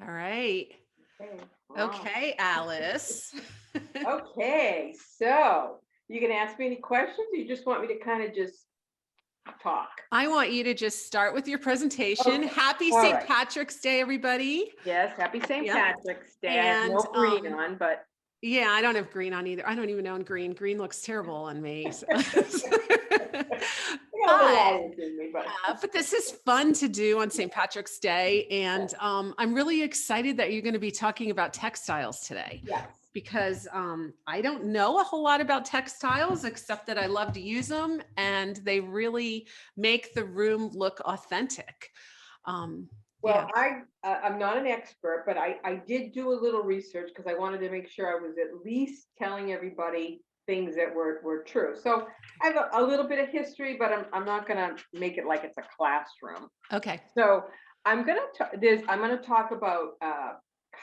All right. Okay. Wow. Okay, Alice. Okay. So you can ask me any questions, or you just want me to kind of just talk? I want you to just start with your presentation. Okay. Happy All St. right. Patrick's Day, everybody. Yes. Happy St. Yep. Patrick's Day. I have And no green on, but yeah, I don't have green on either. I don't even own green. Green looks terrible on me. So. I got a little But olive in me. But but this is fun to do on St. Patrick's Day. And I'm really excited that you're going to be talking about textiles today yes. because I don't know a whole lot about textiles except that I love to use them and they really make the room look authentic. Yeah. Well, I'm not an expert, but I did do a little research because I wanted to make sure I was at least telling everybody things that were true. So I have a little bit of history, but I'm not gonna make it like it's a classroom. Okay. So I'm gonna talk about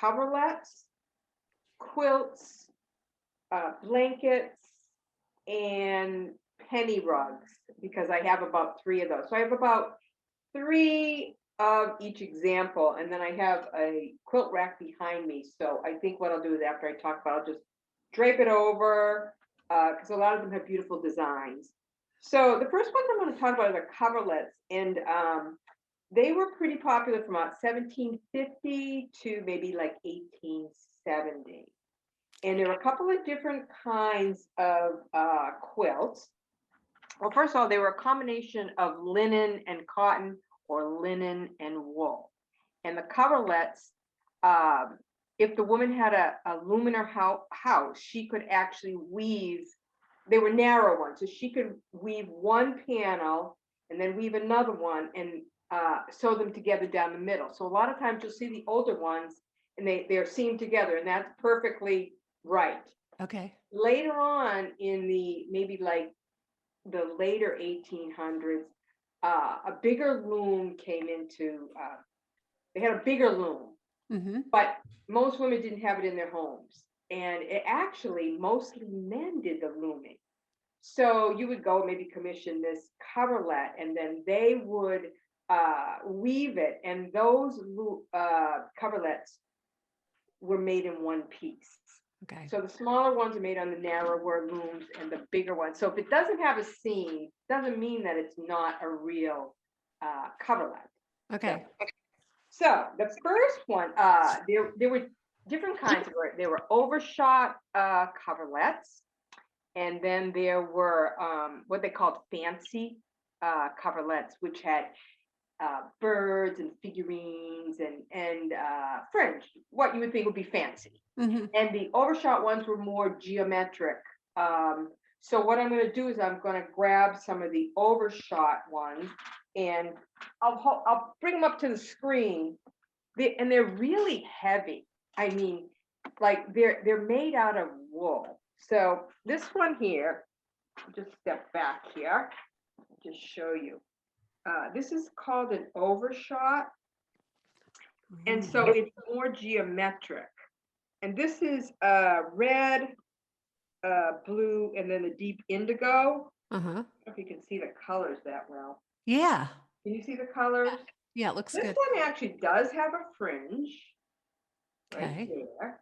coverlets, quilts, blankets, and penny rugs because I have about three of those. So I have about three of each example, and then I have a quilt rack behind me. So I think what I'll do is after I talk about, I'll just drape it over because a lot of them have beautiful designs. So the first ones I'm going to talk about are coverlets, and they were pretty popular from about 1750 to maybe like 1870. And there were a couple of different kinds of quilts. Well, first of all, they were a combination of linen and cotton or linen and wool. And the coverlets, um, if the woman had a luminaire house, she could actually weave. They were narrow ones, so she could weave one panel and then weave another one and sew them together down the middle. So a lot of times you'll see the older ones and they're seamed together, and that's perfectly right. Okay. Later on in the maybe like the later 1800s, a bigger loom came into, they had a bigger loom, Hmm. but most women didn't have it in their homes. And it actually, mostly men did the looming. So you would go maybe commission this coverlet, and then they would weave it. And those coverlets were made in one piece. Okay. So the smaller ones are made on the narrower looms and the bigger ones. So if it doesn't have a seam, doesn't mean that it's not a real coverlet. So, Okay. so the first one, there were different kinds. There were overshot coverlets, and then there were what they called fancy coverlets, which had birds and figurines and fringe, what you would think would be fancy. Hmm. And the overshot ones were more geometric. So what I'm going to do is I'm going to grab some of the overshot ones and I'll bring them up to the screen. And they're really heavy. I mean, like they're made out of wool. So this one here, just step back here, just show you. This is called an overshot, and so it's more geometric. And this is red, blue, and then the deep indigo. Uh-huh. I don't know if you can see the colors that well. Yeah. Can you see the colors? Yeah, it looks This good. one actually does have a fringe right Okay. there.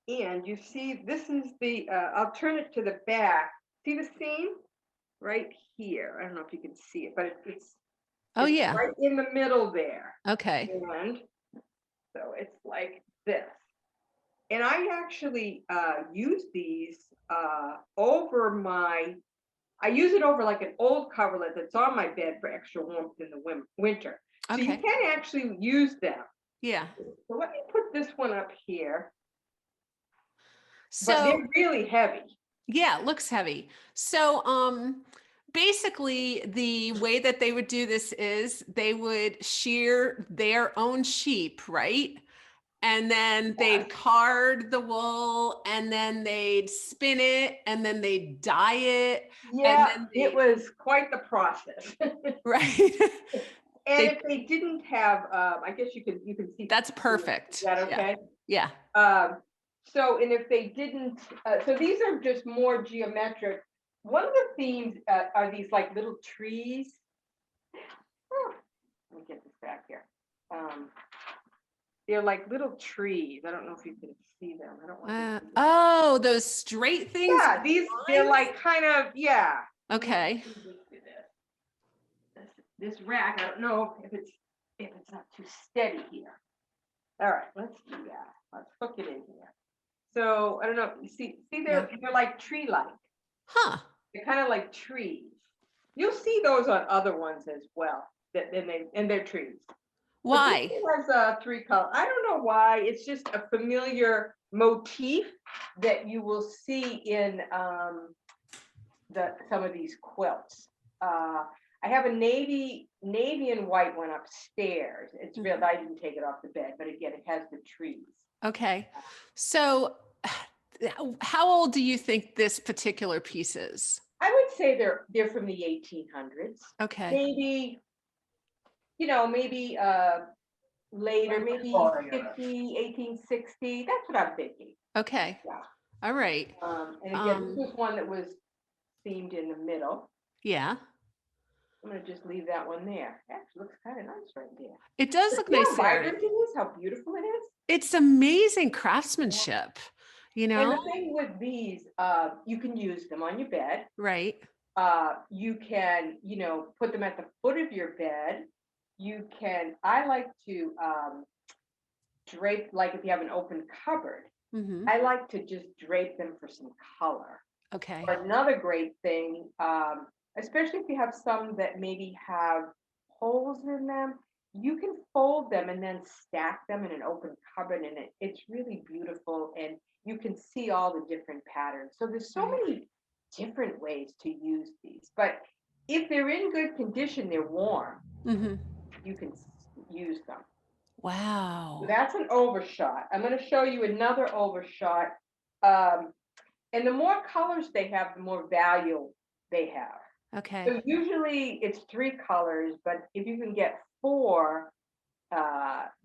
And you see, this is the, I'll turn it to the back. See the seam? Right here. I don't know if you can see it, but Oh, it's yeah. right in the middle there. Okay. And so it's like this. And I actually use these over I use it over like an old coverlet that's on my bed for extra warmth in the winter. So you Okay. can actually use them. Yeah. So let me put this one up here, but So, they're really heavy. yeah, it looks heavy. So, basically the way that they would do this is they would shear their own sheep, right? And then they'd Yes. card the wool and then they'd spin it and then they'd dye it and Yeah, then it they was quite the process. right. And They if they didn't have, I guess you can see. that's Is perfect. that Yeah. okay? Yeah. Um, so, and if they didn't, so these are just more geometric. One of the themes are these like little trees. Oh, let me get this back here. they're like little trees. I don't know if you can see them. I don't want to. Oh, those straight things. Yeah, they're like kind of, yeah. Okay. Let me just do this rack. I don't know if it's not too steady here. All right, let's do that. Let's hook it in here. So I don't know. You see, they're like tree-like. Huh. They're kind of like trees. You'll see those on other ones as well. And they're trees. Why? But this has 3 colors. I don't know why. It's just a familiar motif that you will see in some of these quilts. I have a navy and white one upstairs. It's real. I didn't take it off the bed, but again, it has the trees. Okay. So how old do you think this particular piece is? I would say they're from the 1800s. Okay. Maybe, maybe later, maybe 50, 1860. That's what I'm thinking. Okay. Yeah. All right. And again, this was one that was seamed in the middle. Yeah. I'm going to just leave that one there. Actually, looks kind of nice right there. It does look nice. How vibrant it is, how beautiful it is. It's amazing craftsmanship, And the thing with these, you can use them on your bed. Right. You can, put them at the foot of your bed. I like to drape, like if you have an open cupboard, I like to just drape them for some color. Okay. Or another great thing, especially if you have some that maybe have holes in them, you can fold them and then stack them in an open cupboard, and it's really beautiful, and you can see all the different patterns. So there's so many different ways to use these, but if they're in good condition, they're warm, you can use them. Wow. So that's an overshot. I'm going to show you another overshot. And the more colors they have, the more value they have. Okay. So usually it's 3 colors, but if you can get 4,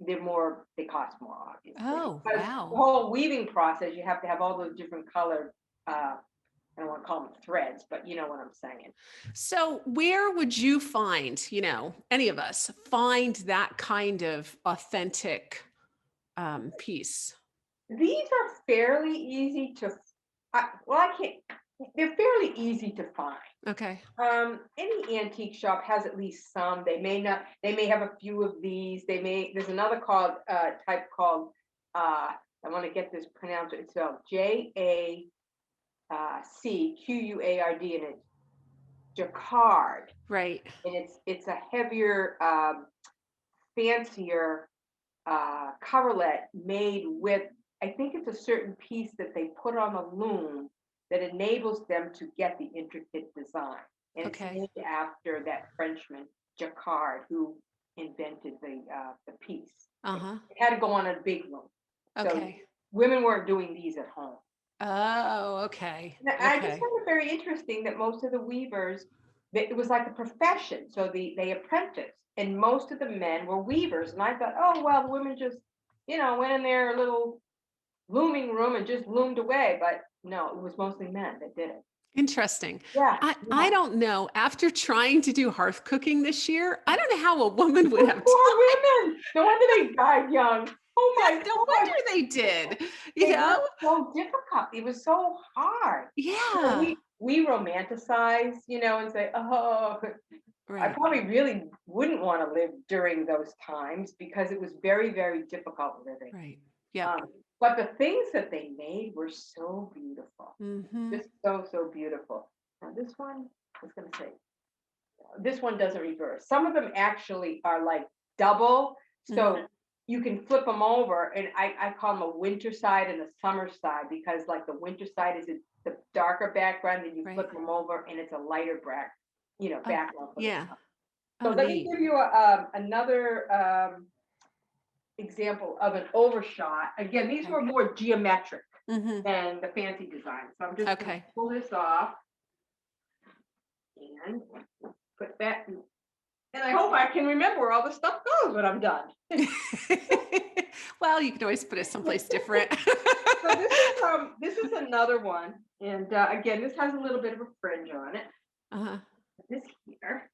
they cost more, obviously. Oh, because wow. the whole weaving process, you have to have all those different colored, I don't want to call them threads, but you know what I'm saying. So where would you find, any of us find that kind of authentic piece? These are fairly easy to, I can't, they're fairly easy to find. Okay. Any antique shop has at least some. They may have a few of these. There's another type called, I want to get this pronounced, it's spelled JACQUARD, and it's jacquard. Right. And it's a heavier, fancier coverlet made with, I think it's a certain piece that they put on the loom that enables them to get the intricate design. And it's named after that Frenchman, Jacquard, who invented the piece. It had to go on a big loom. Okay. So women weren't doing these at home. Oh, okay. I just found it very interesting that most of the weavers, it was like a profession. So they apprenticed, and most of the men were weavers. And I thought, oh, well, the women just, went in their little looming room and just loomed away. But no, it was mostly men that did it. Interesting. Yeah. I don't know. After trying to do hearth cooking this year, I don't know how a woman would have. Poor women. No wonder they died young. Oh my God. No wonder they did. It was so difficult. It was so hard. Yeah. We romanticize, and say, oh, I probably really wouldn't want to live during those times because it was very, very difficult living. Right. Yeah. But the things that they made were so beautiful. Just so beautiful. Now this one, I was going to say, this one doesn't reverse. Some of them actually are like double. So you can flip them over, and I call them a winter side and a summer side, because like the winter side is the darker background, and you flip them over and it's a lighter background. Yeah. So let me give you another example of an overshot. Again, these were more geometric than the fancy design. So I'm just going to pull this off and put that in. And I hope I can remember where all the stuff goes when I'm done. Well, you can always put it someplace different. So this is another one. And again, this has a little bit of a fringe on it. This here.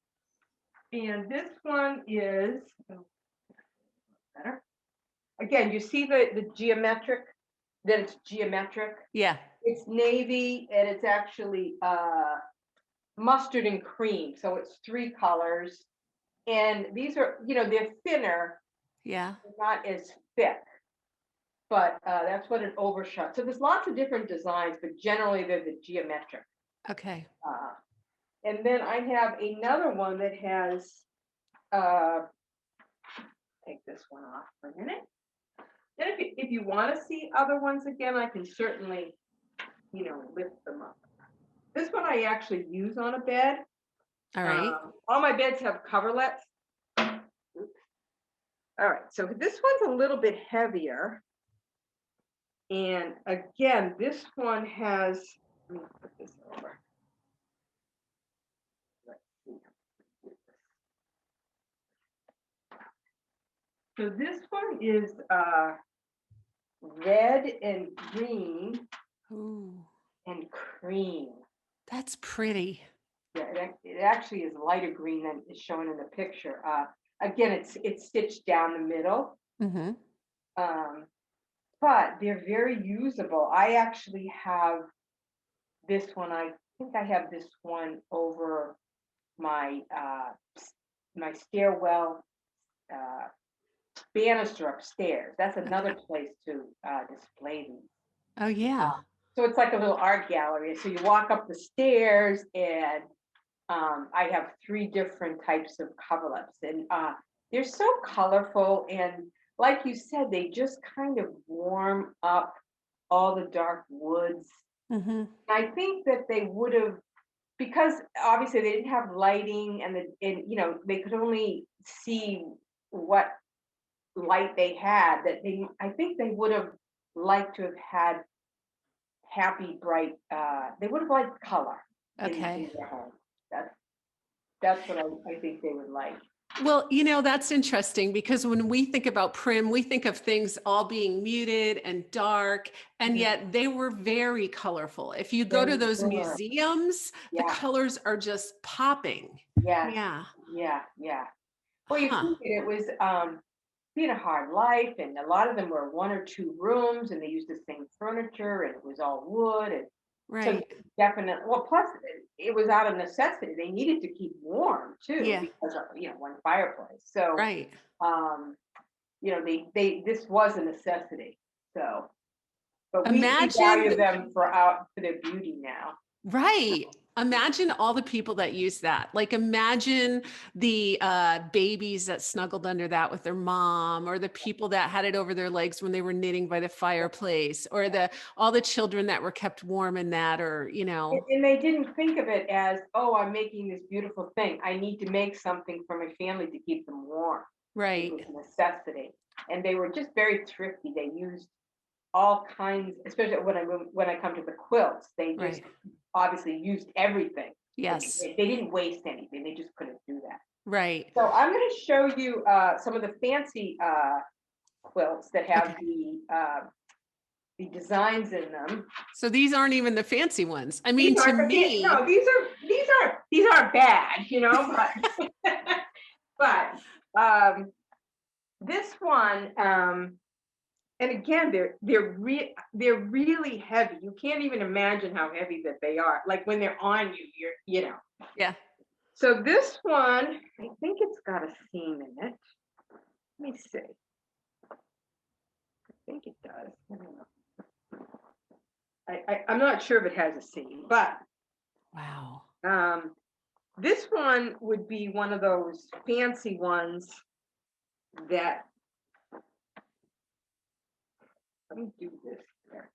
And this one is better. again, you see the geometric, that it's geometric. Yeah. It's navy and it's actually mustard and cream. So it's three colors. And these are, they're thinner, Yeah. not as thick, but that's what an overshot. So there's lots of different designs, but generally they're the geometric. Okay. And then I have another one that has, uh, take this one off for a minute. Then if you want to see other ones again, I can certainly, lift them up. This one I actually use on a bed. All right. All my beds have coverlets. Oops. All right, so this one's a little bit heavier. And again, this one has, let me put this over. Let's see. So this one is red and green Ooh, and cream. that's pretty. Yeah, it actually is lighter green than is shown in the picture. Again, it's stitched down the middle, Mm-hmm. but they're very usable. I actually have this one. I think I have this one over my my stairwell banister upstairs. That's another place to display these. Oh, yeah. So it's like a little art gallery. So you walk up the stairs, and I have three different types of coverlets, and they're so colorful. And like you said, they just kind of warm up all the dark woods. Mm-hmm. I think that they would have, because obviously they didn't have lighting, they could only see what light they had. I think they would have liked to have had happy, bright. They would have liked color Okay. in their home. That's what I think they would like. Well, that's interesting because when we think about Prim, we think of things all being muted and dark, and Mhm. yet they were very colorful. If you go They to those were. museums, the Yeah, colors are just popping. yes, Yeah. yeah. Well, you Huh. think that it was being a hard life, and a lot of them were one or two rooms, and they used the same furniture, and it was all wood, and so Right. definitely. Well, plus it was out of necessity. They needed to keep warm too Yeah. because of one fireplace. So Right. um, they this was a necessity. So, but we Imagine, value them for their beauty now. right. Imagine all the people that use that. Like imagine the babies that snuggled under that with their mom, or the people that had it over their legs when they were knitting by the fireplace, or all the children that were kept warm in that, or And they didn't think of it as, oh, I'm making this beautiful thing. I need to make something for my family to keep them warm. It right. was a necessity. And they were just very thrifty. They used all kinds, especially when I come to the quilts, they just Right. obviously used everything. Yes. They didn't waste anything. They just couldn't do that. Right. So I'm going to show you some of the fancy quilts that have Okay. the designs in them. So these aren't even the fancy ones. I These mean, to aren't me, no, these aren't bad, but but this one, and again, they're really heavy. You can't even imagine how heavy that they are. Like when they're on you, yeah. So this one, I think it's got a seam in it. Let me see. I think it does. I don't know. I'm not sure if it has a seam, but Wow. this one would be one of those fancy ones that, let me do this here.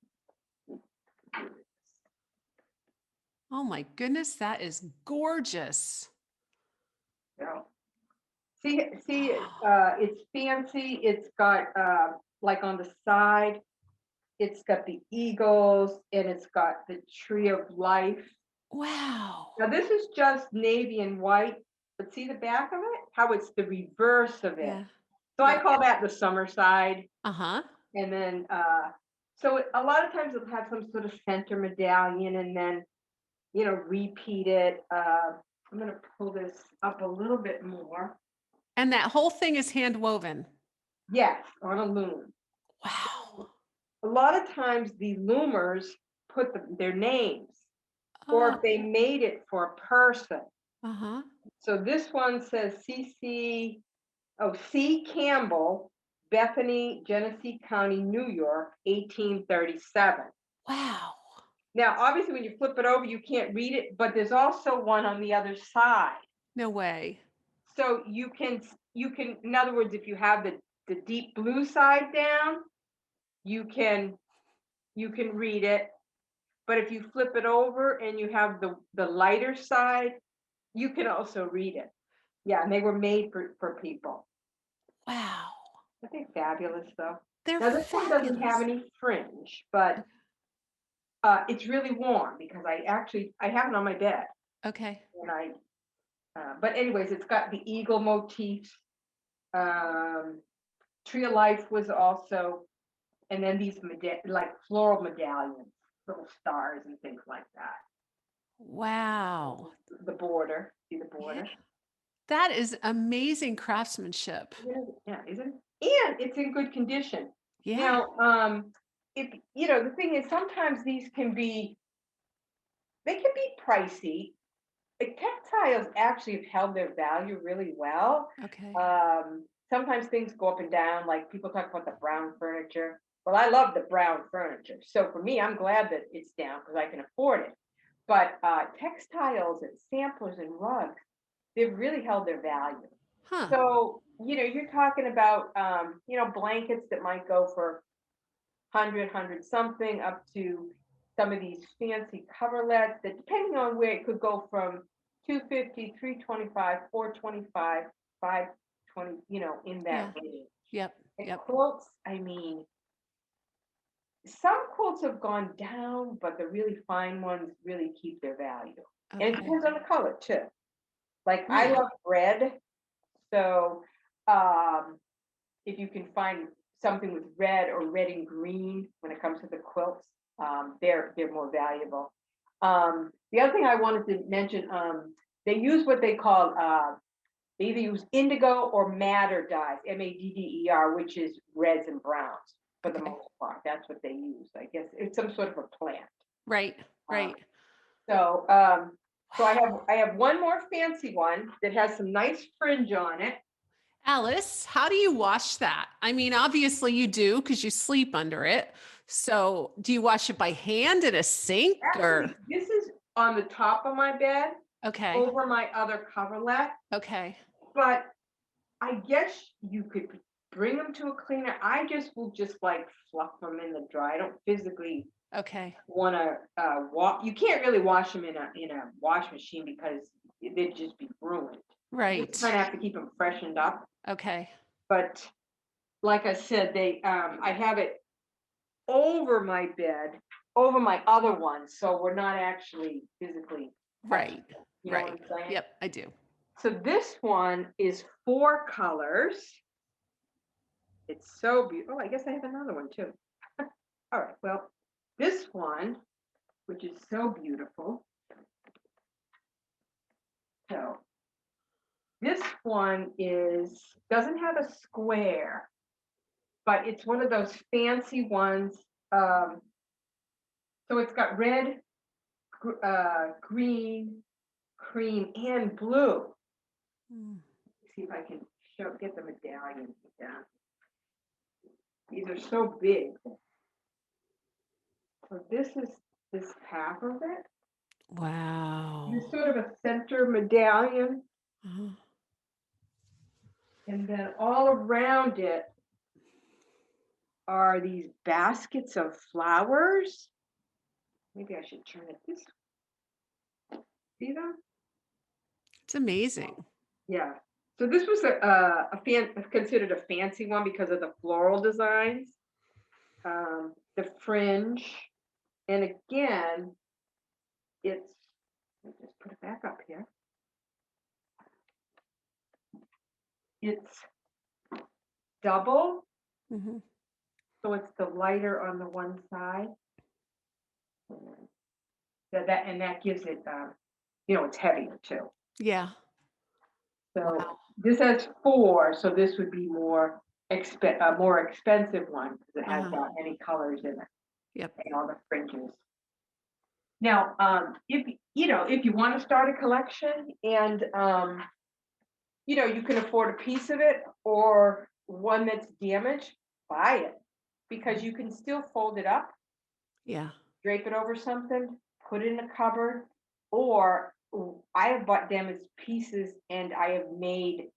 Oh my goodness, that is gorgeous. So, see, it's fancy. It's got like on the side, it's got the eagles and it's got the tree of life. Wow. Now this is just navy and white, but see the back of it? How it's the reverse of it. Yeah. So I Yeah. call that the summer side. Uh-huh. And then, so a lot of times it'll have some sort of center medallion and then, repeat it. I'm going to pull this up a little bit more. And that whole thing is hand woven. Yes, on a loom. Wow. A lot of times the loomers put their names, or if Oh, they made it for a person. uh-huh. So this one says C. Campbell, Bethany, Genesee County, New York, 1837. Wow. Now, obviously, when you flip it over, you can't read it, but there's also one on the other side. No way. So you can, in other words, if you have the deep blue side down, you can you can read it. But if you flip it over and you have the lighter side, you can also read it. Yeah, and they were made for people. Wow. I think fabulous though. They're Now this one doesn't have fabulous. any fringe, but it's really warm because I have it on my bed, Okay. and but anyways, it's got the eagle motif. Um, Tree of Life was also, and then these like floral medallions, little stars and things like that. Wow. The border, see the Yeah. border? That is amazing craftsmanship. Yeah, isn't it? And it's in good condition. Yeah. Now, if the thing is, sometimes they can be pricey. Textiles actually have held their value really well. Okay. Sometimes things go up and down, like people talk about the brown furniture. Well, I love the brown furniture. So for me, I'm glad that it's down because I can afford it. But textiles and samplers and rugs, they've really held their value. Huh. So, you're talking about, blankets that might go for 100 something up to some of these fancy coverlets that, depending on where, it could go from 250, 325, 425, 520, in Yeah. that range. Yep. And Yep. quilts, I mean, some quilts have gone down, but the really fine ones really keep their value. And it Okay. depends on the color too. Like I Really? love red, so um, if you can find something with red or red and green when it comes to the quilts, they're more valuable. The other thing I wanted to mention, they use what they call they either use indigo or madder dyes, MADDER, which is reds and browns for the Okay. most part. That's what they use. I guess it's some sort of a plant. Right. Uh, Right. so so I have one more fancy one that has some nice fringe on it. Alice, how do you wash that? I mean, obviously you do because you sleep under it. So, do you wash it by hand in a sink or? Actually, this is on the top of my bed Okay. over my other coverlet, Okay. but I guess you could bring them to a cleaner. I just will just like fluff them in the dry. I don't physically Okay. want to wash. You can't really wash them in a wash machine because they'd just be ruined. You just Right. kind of have to keep them freshened up. Okay. But like I said, I have it over my bed, over my other one, so we're not actually physically touching Right. it. You know what Right. I'm saying? Yep, I do. So this one is 4 colors. It's so beautiful. Oh, I guess I have another one too. All right. Well, this one, which is so beautiful. So this one doesn't have a square, but it's one of those fancy ones. Um, so it's got red, green, cream, and blue. Mm. See if I can get the medallions down. These are so big. So this is this half of it. Wow. There's sort of a center medallion, Uh-huh. and then all around it are these baskets of flowers. Maybe I should turn it this way. See them? It's amazing. Yeah. So this was considered a fancy one because of the floral designs, the fringe, and again, it's. Let me just put it back up here. It's double, Hmm. so it's the lighter on the one side. That gives it, it's heavier too. Yeah. So Wow. this has 4, so this would be more. a more expensive one because it has Uh-huh. any colors in it Yep. and all the fringes. Now, if if you want to start a collection and you can afford a piece of it or one that's damaged, buy it because you can still fold it up, Yeah. drape it over something, put it in a cupboard, or I have bought damaged pieces and I have made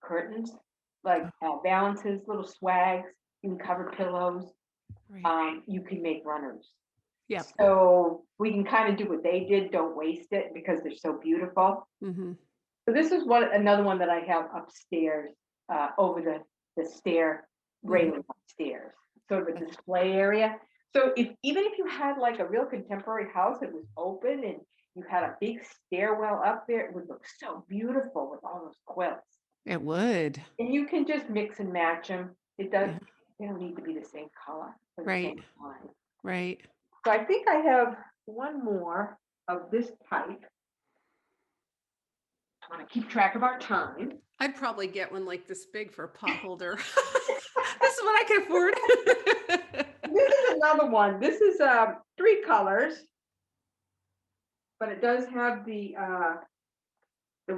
curtains, like balances, little swags. You can cover pillows. Right. You can make runners. Yep. So we can kind of do what they did. Don't waste it because they're so beautiful. Mm-hmm. So this is another one that I have upstairs, over the stair Mm-hmm. railing upstairs, sort of a display area. So even if you had like a real contemporary house that was open and you had a big stairwell up there, it would look so beautiful with all those quilts. It would. And you can just mix and match them. It does. Yeah. They don't need to be the same color or the Right. same line. Right. So I think I have one more of this type. I want to keep track of our time. I'd probably get one like this big for a pot holder. This is what I can afford. This is another one. This is 3 colors, but it does have the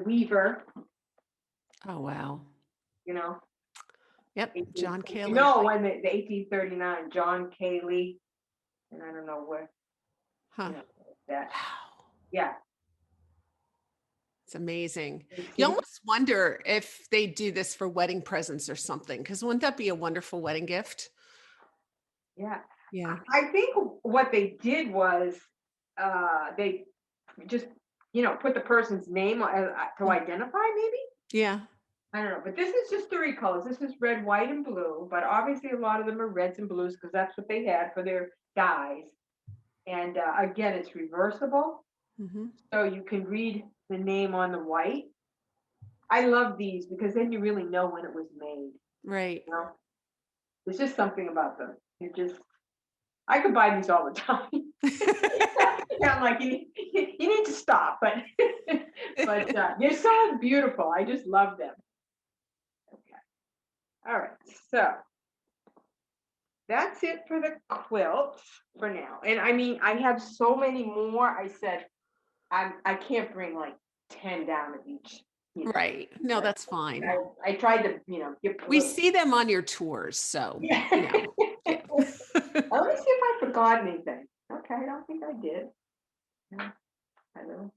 weaver, Oh, wow. you know. Yep. 18, John Kaylee. when the 1839 John Kaylee, and I don't know where Huh. that. Wow. Yeah. It's amazing. You You see? almost wonder if they do this for wedding presents or something, because wouldn't that be a wonderful wedding gift? Yeah. Yeah. I think what they did was they just put the person's name to identify maybe. Yeah. I don't know, but this is just 3 colors. This is red, white, and blue, but obviously a lot of them are reds and blues because that's what they had for their dyes. And again, it's reversible, Mm-hmm. so you can read the name on the white. I love these because then you really know when it was made. Right. You know, there's just something about them. I could buy these all the time. Yeah, I'm like you need to stop, but they're so beautiful. I just love them. Okay, all right, so that's it for the quilts for now. And I mean, I have so many more. I said I can't bring like 10 down of each. Right. No, But that's fine. I tried to, give a We little. see them on your tours, so Yeah. yeah. Let me see if I forgot anything. Okay, I don't think I did. No,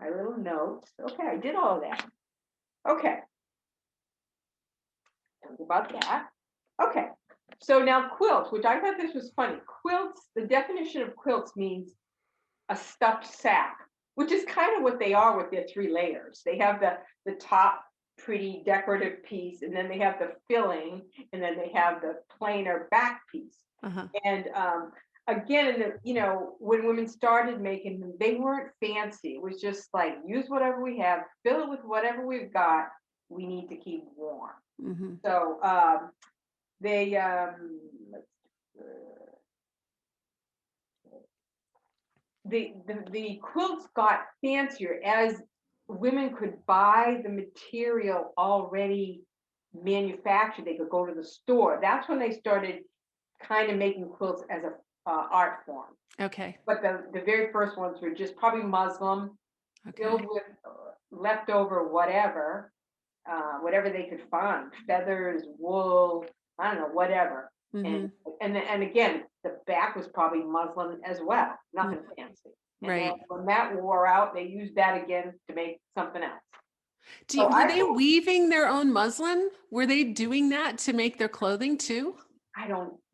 my little notes. Okay, I did all of that. Okay, think about that. Okay, so now quilts, which I thought this was funny. Quilts, the definition of quilts means a stuffed sack, which is kind of what they are with their 3 layers. They have the top pretty decorative piece, and then they have the filling, and then they have the plainer back piece. Uh-huh. And again, when women started making them, they weren't fancy. It was just like use whatever we have, fill it with whatever we've got. We need to keep warm. Mm-hmm. So they the quilts got fancier as women could buy the material already manufactured. They could go to the store. That's when they started kind of making quilts as a art form. Okay. But the very first ones were just probably muslin, Okay. filled with leftover whatever they could find, feathers, wool, I don't know, whatever. Mm-hmm. And again, the back was probably muslin as well, nothing fancy. And then Right. when that wore out, they used that again to make something else. Were they weaving their own muslin? Were they doing that to make their clothing too?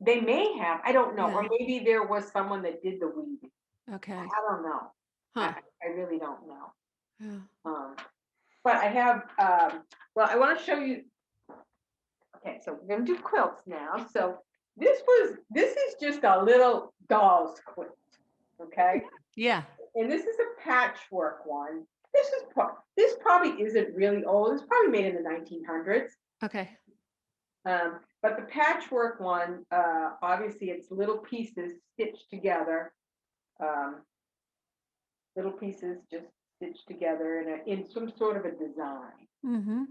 They may have, I don't know, Yeah. or maybe there was someone that did the weaving. Okay. I don't know. Huh. I really don't know. Yeah. But I have, well, I want to show you. Okay, so we're gonna do quilts now. So this is just a little doll's quilt, okay? Yeah. And this is a patchwork one. This probably isn't really old. It's probably made in the 1900s. Okay. But the patchwork one, obviously it's little pieces stitched together. Little pieces just stitched together in some sort of a design. Mm-hmm.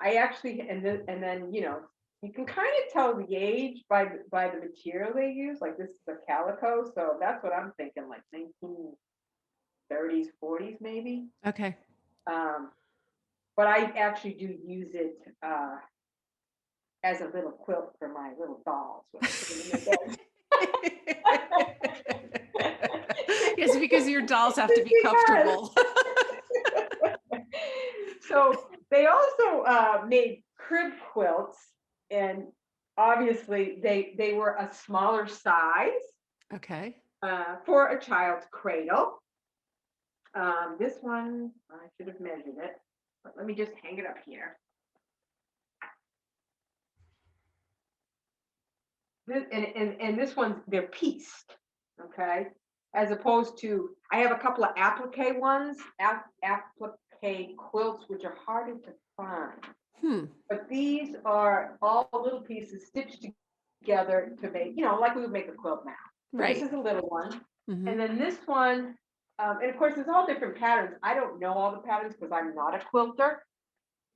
I I actually, and then, you can kind of tell the age by the material they use. Like this is a calico, so that's what I'm thinking, like 1930s, 40s maybe. Okay. Um, but I actually do use it as a little quilt for my little dolls when I put them in the bed. Yes, because your dolls have to Just be comfortable. So they also made crib quilts, and obviously they were a smaller size Okay. for a child's cradle. This one, I should have measured it, but let me just hang it up here. And this one's, they're pieced, okay? As opposed to, I have a couple of applique ones, applique quilts, which are harder to find. But these are all little pieces stitched together to make, like we would make a quilt now. So Right. this is a little one. Mhm. And then this one, and of course, there's all different patterns. I don't know all the patterns because I'm not a quilter.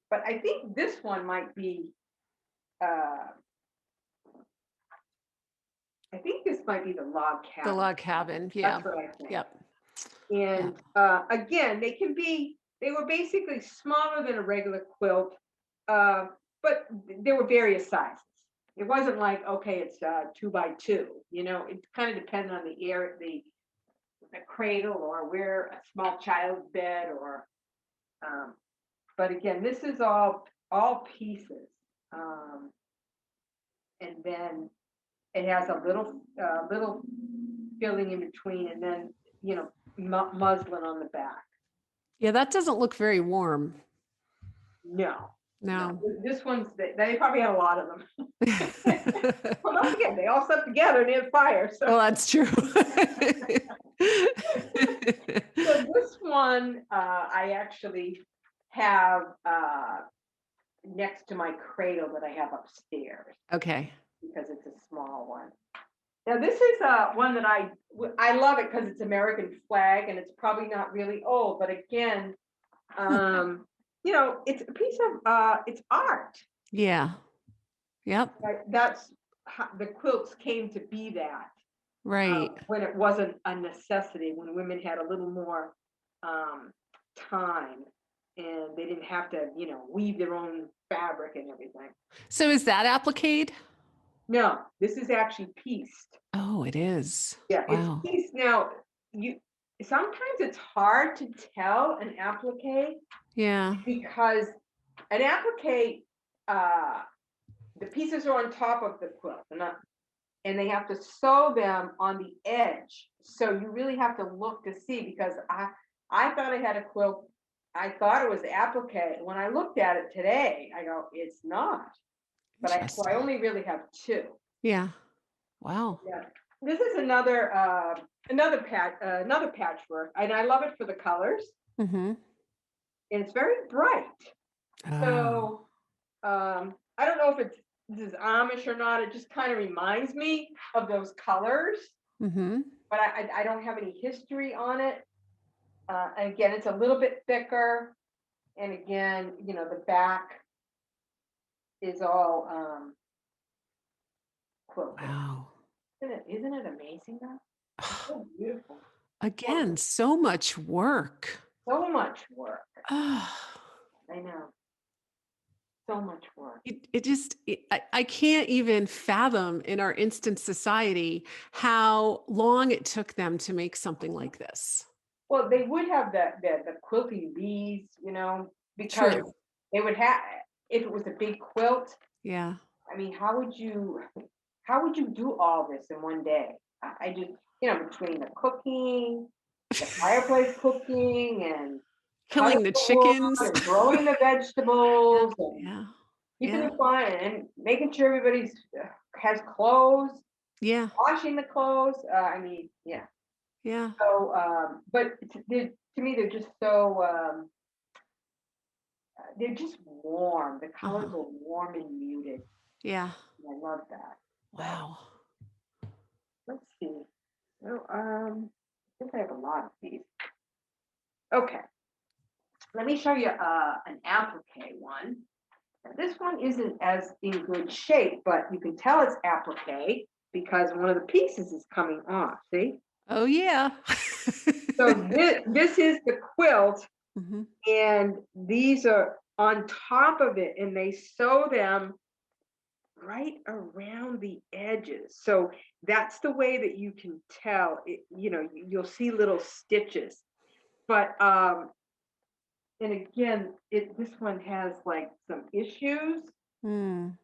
But I think this one might be, I think this might be the log The cabin. log cabin. Yeah. That's what I think. Yep. And again, they were basically smaller than a regular quilt, but there were various sizes. It wasn't like, okay, it's 2 by 2, it kind of depended on the cradle or where a small child's bed but again, this is all pieces. And then it has a little filling in between, and then, muslin on the back. Yeah, that doesn't look very warm. No. No. This one's, they probably had a lot of them. Well, don't forget, they all slept together near the fire. So. Well, that's true. So this one, I actually have next to my cradle that I have upstairs. Okay. Because it's a small one. Now this is one that I love it because it's American flag, and it's probably not really old, but again, it's a piece of it's art. Yeah. Yep. Right? That's how the quilts came to be that. Right. When it wasn't a necessity, when women had a little more time and they didn't have to, weave their own fabric and everything. So is that applique? No, this is actually pieced. Oh, it is. Yeah, Wow. it's pieced. Now, sometimes it's hard to tell an applique. Yeah. Because an applique, the pieces are on top of the quilt, and they have to sew them on the edge. So you really have to look to see, because I thought I had a quilt. I thought it was applique. When I looked at it today, I go, it's not. But so I only really have 2. Yeah. Wow. Yeah. This is another patchwork, and I love it for the colors. Mm-hmm. And it's very bright. So I don't know if this is Amish or not. It just kind of reminds me of those colors. Mm-hmm. But I don't have any history on it. Again, it's a little bit thicker. And again, the back is all quilted. Wow. Isn't it amazing though? It's so beautiful. Again, so much work. So much work. I I know. So much work. I can't even fathom in our instant society how long it took them to make something like this. Well, they would have the quilting bees, because True. they would have, if it was a big quilt. Yeah. I mean, how would you do all this in one day? I just, between the cooking, the fireplace cooking, and Killing cutting the wood chickens. and growing the vegetables, and Yeah. keeping Yeah. it fine, and making sure everybody's has clothes, Yeah. washing the clothes. I mean, yeah. Yeah. So, but to me, they're just so, they're just warm. The colors are warm and muted. Yeah. I love that. Wow. Let's see. Well, I think I have a lot of these. Okay. Let me show you an applique one. This one isn't as in good shape, but you can tell it's applique because one of the pieces is coming off, see? Oh, yeah. So this is the quilt, Mhm. and these are on top of it, and they sew them right around the edges. So that's the way that you can tell it, you'll see little stitches. But and again, this one has like some issues, Mm.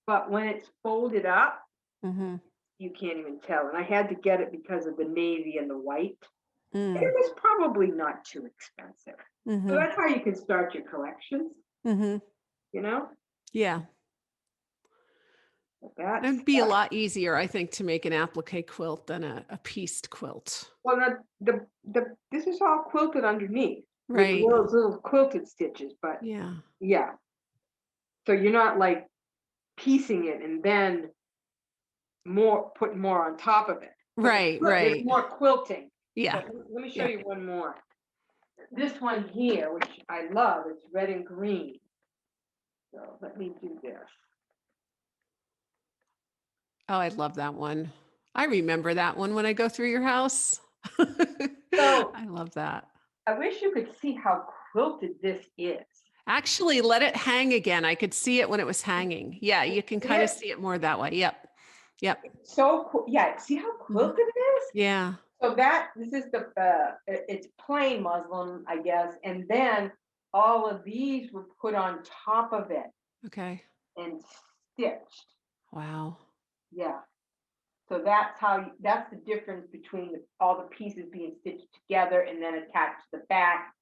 but when it's folded up, Mhm. you can't even tell. And I had to get it because of the navy and the white. And it Mm. was probably not too expensive. So Mhm. that's how you can start your collections, Mhm. you know? Yeah. That's It'd be a lot easier, I think, to make an applique quilt than a pieced quilt. well, the this is all quilted underneath with Right. little quilted stitches, but Yeah. yeah. So you're not like piecing it and then putting more on top of it. But Right, there's right. more quilting. So Yeah. let me show Yeah. you one more. This one here, which I love, it's red and green. So let me do this. Oh, I love that one. I remember that one when I go through your house. So I love that. I wish you could see how quilted this is. Actually, let it hang again. I could see it when it was hanging. Yeah, you can See kind of it? see it more that way. Yep. Yep. So cool. Yeah, see how Mhm. quilted it is? Yeah. So this is it's plain muslin, I guess, and then all of these were put on top of it Okay. and stitched. Wow. Yeah. So that's the difference between all the pieces being stitched together and then attached to the back,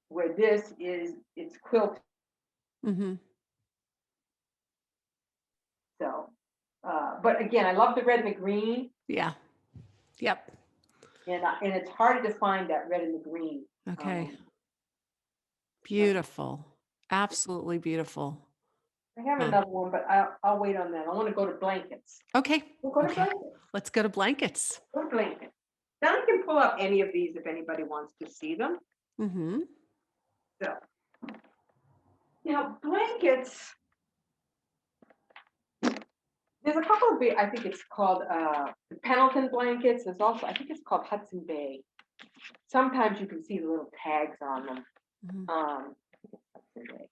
where it's quilted. Mhm. So, but again, I love the red and the green, Yeah. Yep. and it's harder to find that red and the green. Okay. Um, but Beautiful. Absolutely beautiful. I have Huh. another one, but I'll wait on that. I want to go to blankets. Okay. We'll go to Okay. blankets. Let's go to blankets. Go to blankets. Now I can pull up any of these if anybody wants to see them. Mhm. So now blankets. There's a couple of I think it's called the Pendleton blankets. There's also I think it's called Hudson Bay. Sometimes you can see the little tags on them. Mhm. I think it's Hudson Bay.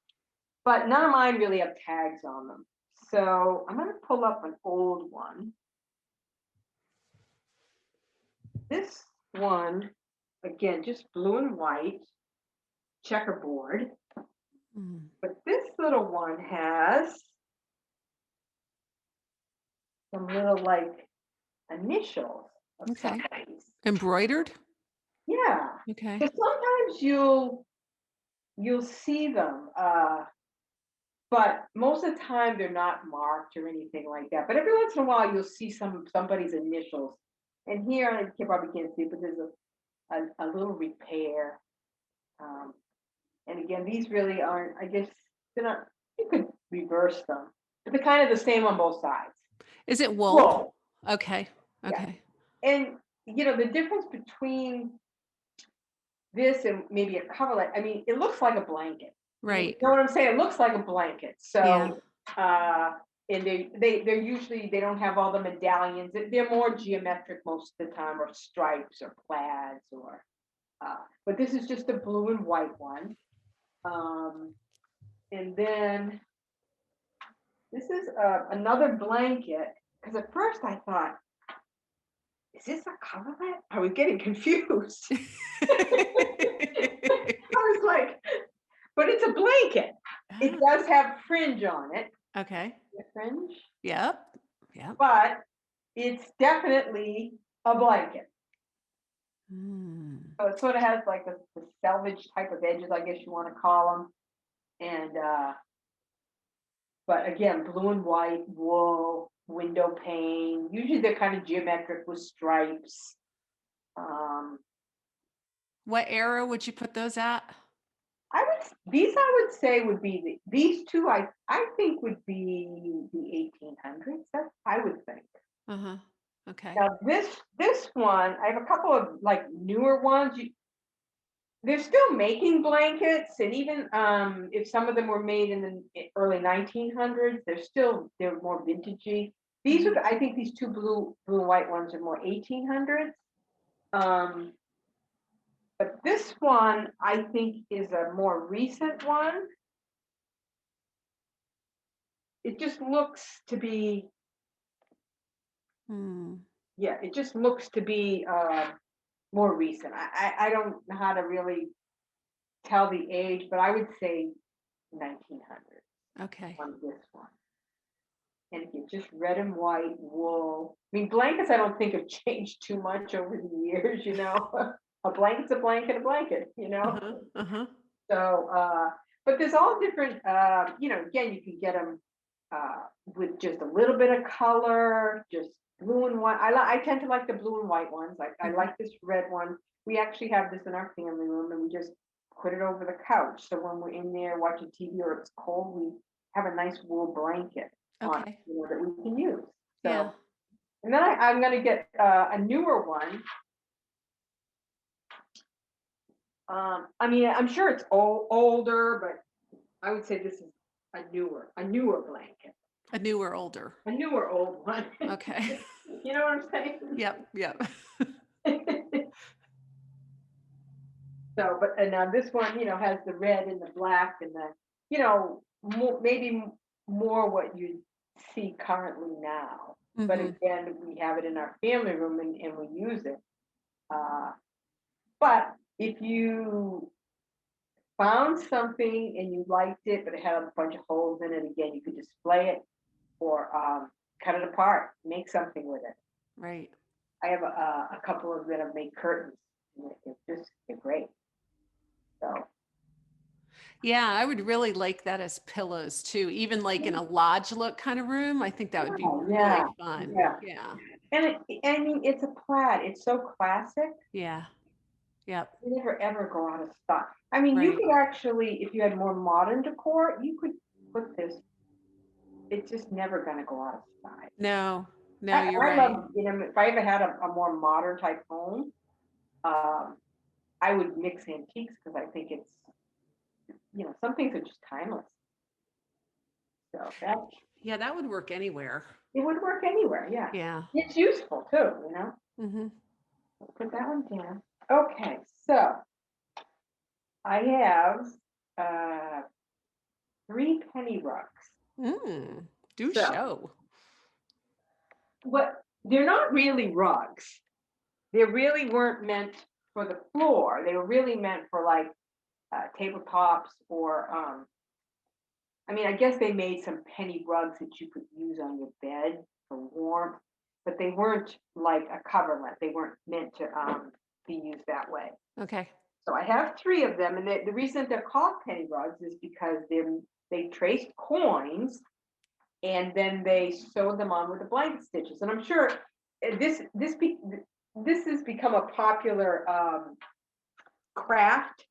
But none of mine really have tags on them. So I'm gonna pull up an old one. This one, again, just blue and white, checkerboard. Mm. But this little one has some little like initials of Okay. somebody's. Embroidered? Yeah. Okay. So sometimes you'll see them, but most of the time they're not marked or anything like that. But every once in a while you'll see somebody's initials. And here you probably can't see, but there's a little repair. Um, and again, these really aren't. I guess they're not. You could reverse them, but they're kind of the same on both sides. Is it wool? Whoa. Okay. Yeah. Okay. And the difference between this and maybe a coverlet, I mean, it looks like a blanket. You Right. know what I'm saying? It looks like a blanket. Yeah. So, and they're usually they don't have all the medallions. They're more geometric most of the time, or stripes, or plaids, or. But this is just a blue and white one. Um, and then this is another blanket. Because at first I thought, is this a coverlet? I was getting confused. I was like, but it's a blanket. It Ah, does have fringe on it, okay. the fringe, Yep. Yep. but it's definitely a blanket. Mm. So it sort of has like the selvage type of edges, I guess you want to call them. And but again, blue and white, wool, window pane. Usually they're kind of geometric with stripes. Um, What era would you put those at? I would say would be these two I think would be the 1800s. That's I would think. Uh-huh. Okay. Now this one, I have a couple of like newer ones. they're still making blankets, and even if some of them were made in the early 1900s, they're more vintagey. These Mhm. are, I think, these two blue and white ones are more 1800s. Um, but this one I think is a more recent one. It just looks to be, Mm. yeah, it just looks to be more recent. I don't know how to really tell the age, but I would say 1900 Okay. on this one. And if just red and white wool. I mean, blankets I don't think have changed too much over the years, you know. A blanket's a blanket, a blanket, you know. Uh-huh. Uh-huh. So, but there's all different, again, you can get them with just a little bit of color, just blue and white. I tend to like the blue and white ones. I Mhm. like this red one. We actually have this in our family room, and we just put it over the couch. So when we're in there watching TV or it's cold, we have a nice wool blanket on, Okay. that we can use. Yeah. So, and then I'm going to get a newer one. I mean, I'm sure it's older, but I would say this is a newer blanket, A new or older. a newer old one. Okay. You know what I'm saying? Yep. Yep. So, but and now this one, has the red and the black and the, maybe more what you see currently now. But Hmm. again, we have it in our family room and we use it. Uh, but if you found something and you liked it, but it had a bunch of holes in it, again, you could display it or cut it apart, make something with it. Right. I have a couple of that have made curtains. And they're great. So Yeah, I would really like that as pillows too. Even like in a lodge look kind of room. I think that would be oh, really yeah, fun. yeah. Yeah. And I mean, it's a plaid. It's so classic. Yeah. Yep. You never ever go out of style. I mean, you Right. could actually, if you had more modern decor, you could put this. It's just never going to go out of style. No, no, you're I right. love, if I ever had a more modern type home, um, I would mix antiques because I think it's, some things are just timeless. So that Yeah, that would work anywhere. it would work anywhere. Yeah, Yeah. it's useful too. Hmm. Put that one down. Okay, so I have uh, three penny rugs. Mm, do So show. what? They're not really rugs. They really weren't meant for the floor. They were really meant for like tabletops or I mean, I guess they made some penny rugs that you could use on your bed for warmth, but they weren't like a coverlet. They weren't meant to be used that way. Okay. So I have three of them, and the reason they're called penny rugs is because they traced coins and then they sewed them on with the blanket stitches. And I'm sure this has become a popular craft.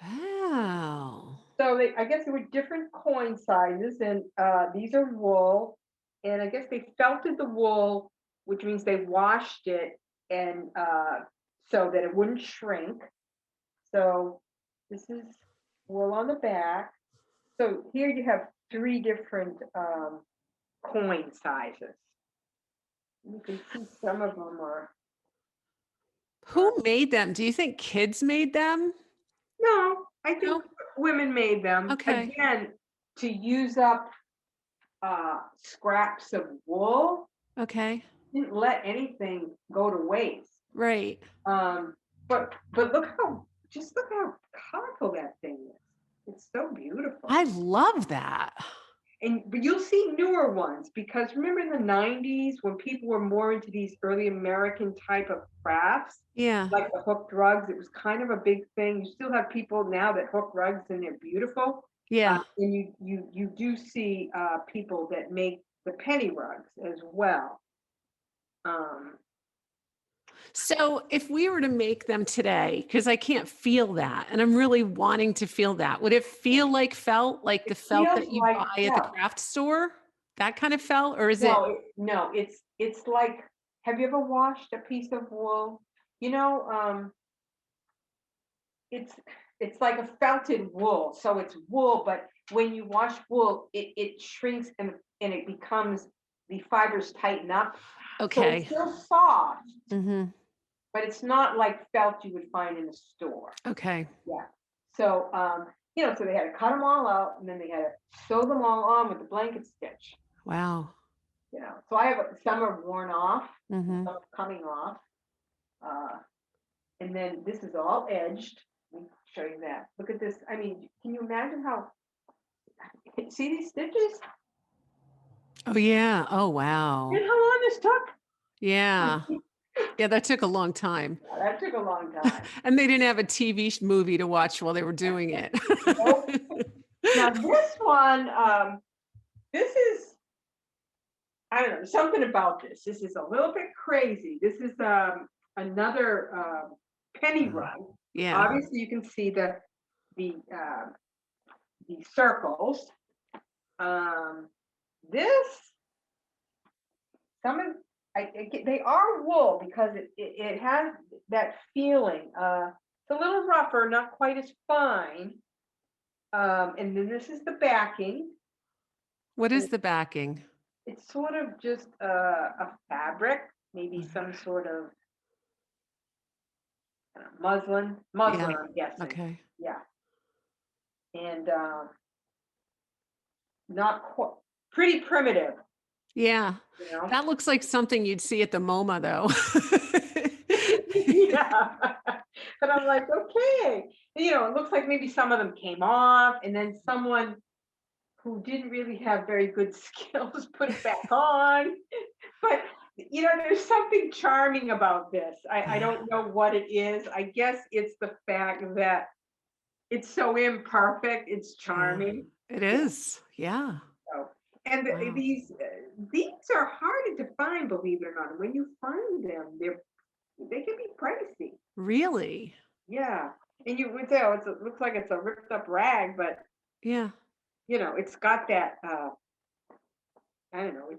Oh. So I guess there were different coin sizes, and these are wool, and I guess they felted the wool, which means they washed it and so that it wouldn't shrink. So this is wool on the back. So here you have three different coin sizes. You can see some of them are Who made them? Do you think kids made them? no, I think No? women made them Okay. again to use up scraps of wool. Okay. Didn't let anything go to waste. Right. Um, but look how colorful that thing is. It's so beautiful. I love that. But you'll see newer ones because remember in the 90s when people were more into these early American type of crafts, Yeah. like the hooked rugs, it was kind of a big thing. You still have people now that hook rugs and they're beautiful. Yeah. And you do see people that make the penny rugs as well. Um, So if we were to make them today, because I can't feel that, and I'm really wanting to feel that, would it feel like felt, like the it felt feels that you like buy at the felt. craft store? That kind of felt, or is it? No, it's like, have you ever washed a piece of wool? You know, it's like a felted wool, so it's wool, but when you wash wool, it shrinks and it becomes the fibers tighten up. So it's Okay. still soft, Mm-hmm. but it's not like felt you would find in a store. Okay. Yeah. So so they had to cut them all out and then they had to sew them all on with the blanket stitch. Wow. So I have some are worn off, and Mm-hmm. some are coming off. Uh, and then this is all edged. Let me show you that. Look at this. I mean, can you imagine how, see these stitches? Oh yeah. Oh You wow. know how long this took? Yeah. Yeah, that took a long time. That took a long time. And they didn't have a TV movie to watch while they were doing it. Nope. Now this one, this is, I don't know, something about this. This is a little bit crazy. This is another penny run. Yeah. Obviously, you can see the uh, the circles. Um, this some of they are wool because it has that feeling. It's a little rougher, not quite as fine. And then this is the backing. What And is the backing? it's sort of just a fabric, maybe some sort of muslin. Yeah. Muslin, I'm guessing. Okay. Yeah, and not quite pretty primitive, Yeah. you know. That looks like something you'd see at the MoMA though. Yeah. But I'm like, okay. It looks like maybe some of them came off, and then someone who didn't really have very good skills put it back on. But there's something charming about this. I don't know what it is. I guess it's the fact that it's so imperfect. It's Yeah. charming. It Yeah. is. Yeah. So, and Wow. these are harder to find, believe it or not. And when you find them, they can be pricey. Really? Yeah, and you would say, "Oh, it looks like it's a ripped up rag," but Yeah. it's got that. I don't know.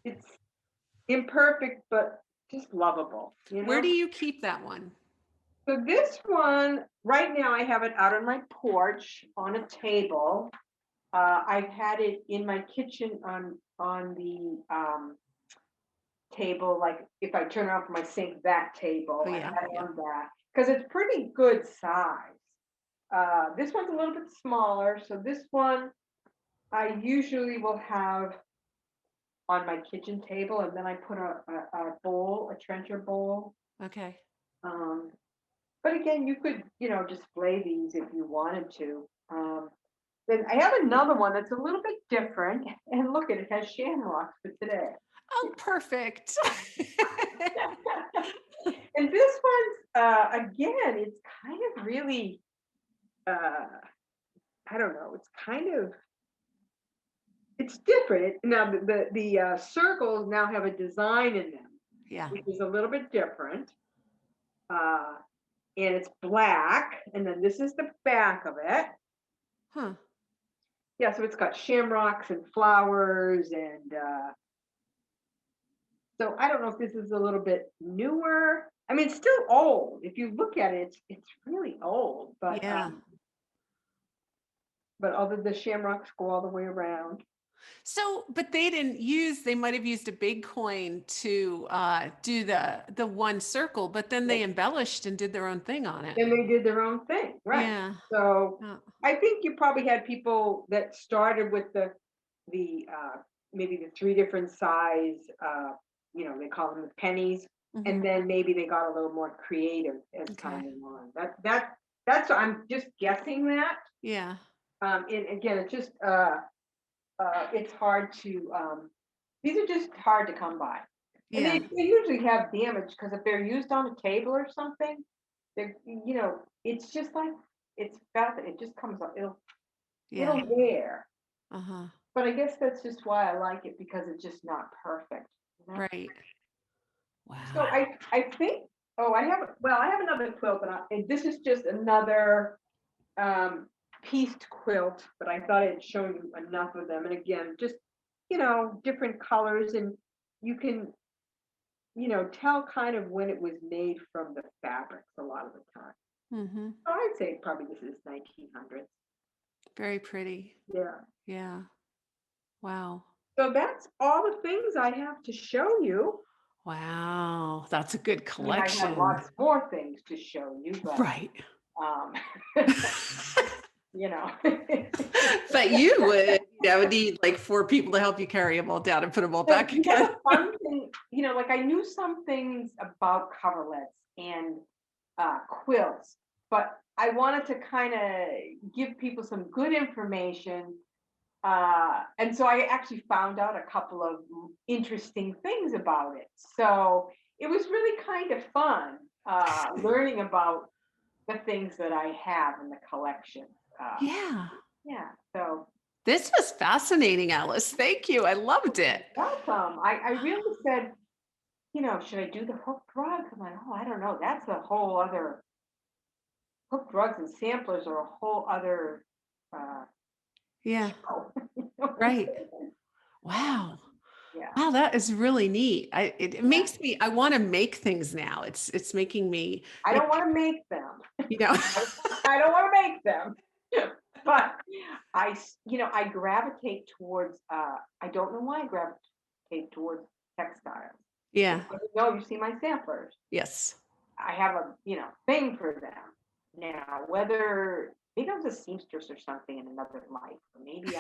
It's imperfect, but just lovable. Where do you keep that one? So this one, right now, I have it out on my porch on a table. I've had it in my kitchen on the table, like if I turn around for my sink, that table, Oh I've yeah. had it Yeah. on that because it's pretty good size. This one's a little bit smaller, so this one I usually will have on my kitchen table, and then I put a bowl, a trencher bowl. Okay. Um, but again, you could, display these if you wanted to. Then I have another one that's a little bit different, and look at it, has shamrocks for today. Oh, perfect. And this one's again, it's kind of really uh I don't know, it's different. Now the circles now have a design in them, Yeah. which is a little bit different. Uh and it's black, and then this is the back of it. Huh. Yeah, so it's got shamrocks and flowers, and so I don't know if this is a little bit newer. I mean, it's still old. If you look at it, it's really old, Yeah. but other the shamrocks go all the way around. So, but they might have used a big coin to do the one circle, but then Yeah. they embellished and did their own thing on it. And they did their own thing, right? Yeah. So Oh, I think you probably had people that started with the maybe the three different size, they call them the pennies, mhm. and then maybe they got a little more creative as time Okay. went on. That's I'm just guessing that. Yeah. And again, it's hard to these are just hard to come by. And Yeah. they usually have damage because if they're used on a table or something, it's just like it's felt, it just comes up, Yeah. it'll wear. Uh-huh. But I guess that's just why I like it because it's just not perfect, you know? Right. So Wow. I think, I have another quilt, and this is just another pieced quilt, but I thought I'd show you enough of them. And again, just different colors, and you can tell kind of when it was made from the fabrics a lot of the time. Mm-hmm. I'd say probably this is 1900s. Very pretty. Yeah. Yeah. Wow. So that's all the things I have to show you. Wow. That's a good I mean, I have collection. lots more things to show you, but Right. um, you know. But you would, need like 4 people to help you carry them all down and put them all back again. The fun thing, like I knew some things about coverlets and quilts, but I wanted to kind of give people some good information. And so I actually found out a couple of interesting things about it. So it was really kind of fun learning about the things that I have in the collection. Uh, Yeah. yeah, so This was fascinating, Alice. Thank you. I loved it. welcome. I really said, should I do the hooked rugs? I'm like, oh, I don't know. That's a whole other hooked rugs and samplers are a whole other uh, Yeah. show. Right. Wow. Yeah. Wow, that is really neat. It Yeah. makes me, I want to make things now. It's making me I like, don't want to make them. you know, I don't want to make them. But I gravitate towards I don't know why I gravitate towards textiles. yeah. No, you see my samplers. Yes. I have a thing for them. Now, whether maybe I was a seamstress or something in another life, or maybe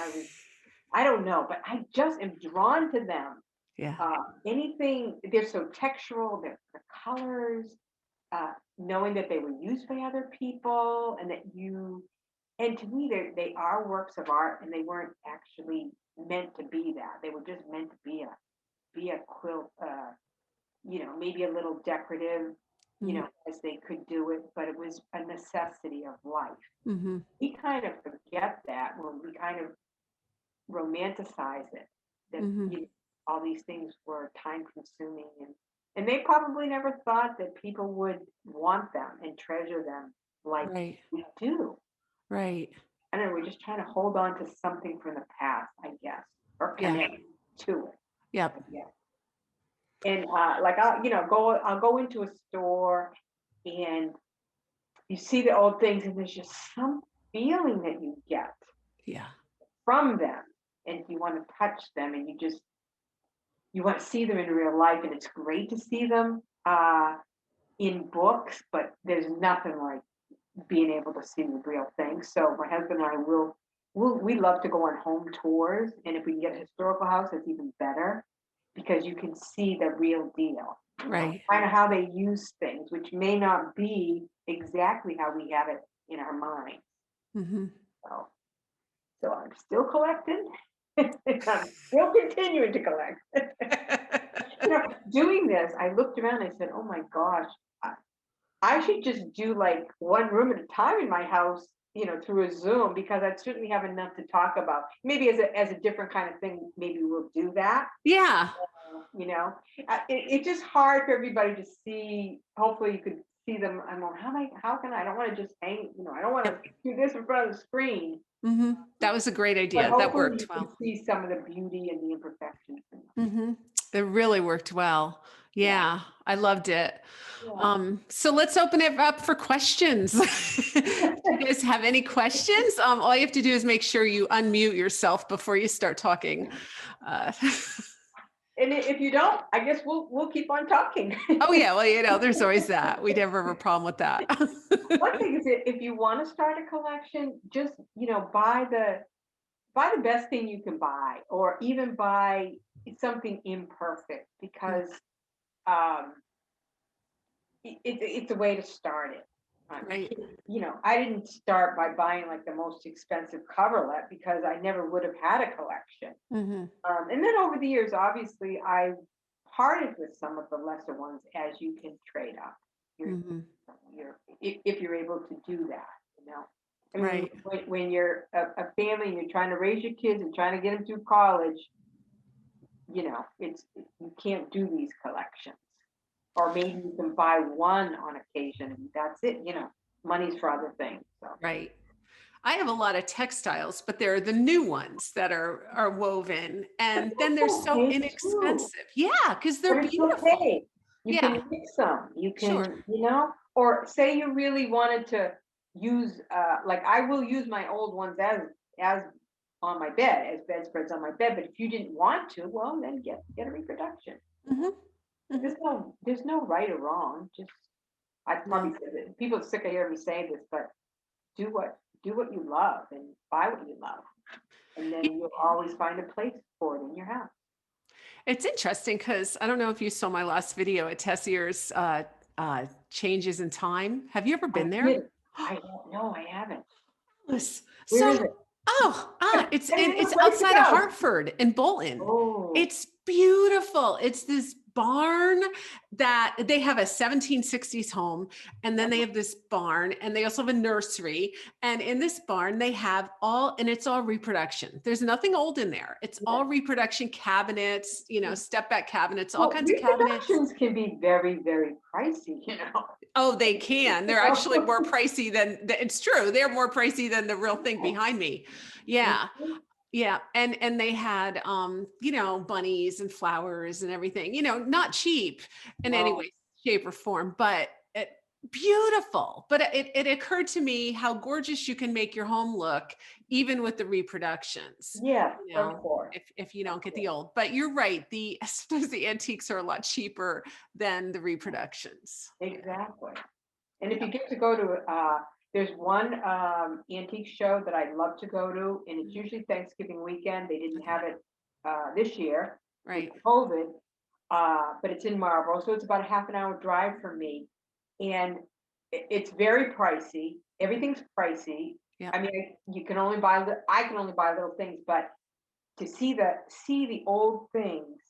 I don't know, but I just am drawn to them. Yeah. Anything, they're so textural, the colors, knowing that they were used by other people and and to me, they are works of art and they weren't actually meant to be that. They were just meant to be a quilt, maybe a little decorative, Mhm. as they could do it, but it was a necessity of life. Mhm. We kind of forget that when we kind of romanticize it, that Mhm. all these things were time consuming and they probably never thought that people would want them and treasure them like Right. we do. Right. I don't know, we're just trying to hold on to something from the past, I guess, or Yeah. connect to it, I Yep. guess. And like I'll go into a store and you see the old things and there's just some feeling that you get Yeah. from them and you want to touch them and you want to see them in real life and it's great to see them in books, but there's nothing like being able to see the real thing. So my husband and I we love to go on home tours, and if we can get a historical house, it's even better because you can see the real deal. Right. Kind of how they use things, which may not be exactly how we have it in our mind. Mhm. So I'm still collecting. I'm still continuing to collect. Doing this, I looked around and I said, "Oh my gosh, I should just do like one room at a time in my house, through a Zoom because I'd certainly have enough to talk about. Maybe as a different kind of thing, maybe we'll do that. Yeah. You know, it's just hard for everybody to see. Hopefully, you could see them. I'm going, how can I don't want to just hang. I don't want to Yep. do this in front of the screen. Mhm. That was a great But idea. That hopefully, you worked can well. see some of the beauty and the imperfections. Mhm. That really worked well. Yeah, Yeah, I loved it. yeah. So let's open it up for questions. Do you guys have any questions? All you have to do is make sure you unmute yourself before you start talking. Uh, And if you don't, I guess we'll keep on talking. oh yeah, well, there's always that. We never have a problem with that. One thing is if you want to start a collection, just buy the best thing you can buy, or even buy something imperfect because um, it's a way to start it. Right. I didn't start by buying like the most expensive coverlet because I never would have had a collection. Hmm. And then over the years, obviously, I parted with some of the lesser ones as you can trade up. You're, Hmm. if you're able to do that, I mean, Right. when you're a family and you're trying to raise your kids and trying to get them through college, you can't do these collections. Or maybe you can buy one on occasion and that's it. Money's for other things. So Right. I have a lot of textiles, but they're the new ones that are woven, but and then they're that's so okay too. inexpensive. Yeah, because But they're it's beautiful. okay. You Yeah, can mix them. You sure. can, or say you really wanted to use, like I will use my old ones as on my bed, as bedspreads on my bed. But if you didn't want to, well, then get a reproduction. Hmm. Hmm. There's no right or wrong. Just I probably No. said it. People are sick of hearing me say this, but do what you love and buy what you love, and then you'll always find a place for it in your house. It's interesting because I don't know if you saw my last video at Tessier's changes in time. Have you ever I been there? did. I don't know. I haven't. Where is So, it? it's I need a it's place to outside of go. Hartford in Bolton. Oh, It's beautiful. It's this barn that they have a 1760s home, and then they have this barn, and they also have a nursery. And in this barn, they have and it's all reproduction. There's nothing old in there. It's yeah. all reproduction cabinets, step back cabinets, all Well, kinds of cabinets. reproductions can be very, very pricey. Oh, they can. They're actually more pricey it's true. They're more pricey than the real thing behind me. Yeah. Mhm. Yeah. And they had bunnies and flowers and everything, not cheap in any No. way, shape, or form, but beautiful. But it occurred to me how gorgeous you can make your home look, even with the reproductions, Yes, you of know, course. if you Of don't get the course. old. But you're right. I suppose the antiques are a lot cheaper than the reproductions. Yeah. Exactly. And if Yeah. you get to go to, there's one antique show that I'd love to go to, and it's Mhm. usually Thanksgiving weekend. They didn't have Okay. it this year with Right. COVID, but it's in Marlboro, so it's about a half an hour drive from me, and it's very pricey. Everything's pricey. I Yep. mean, I can only buy little things, but to see the old things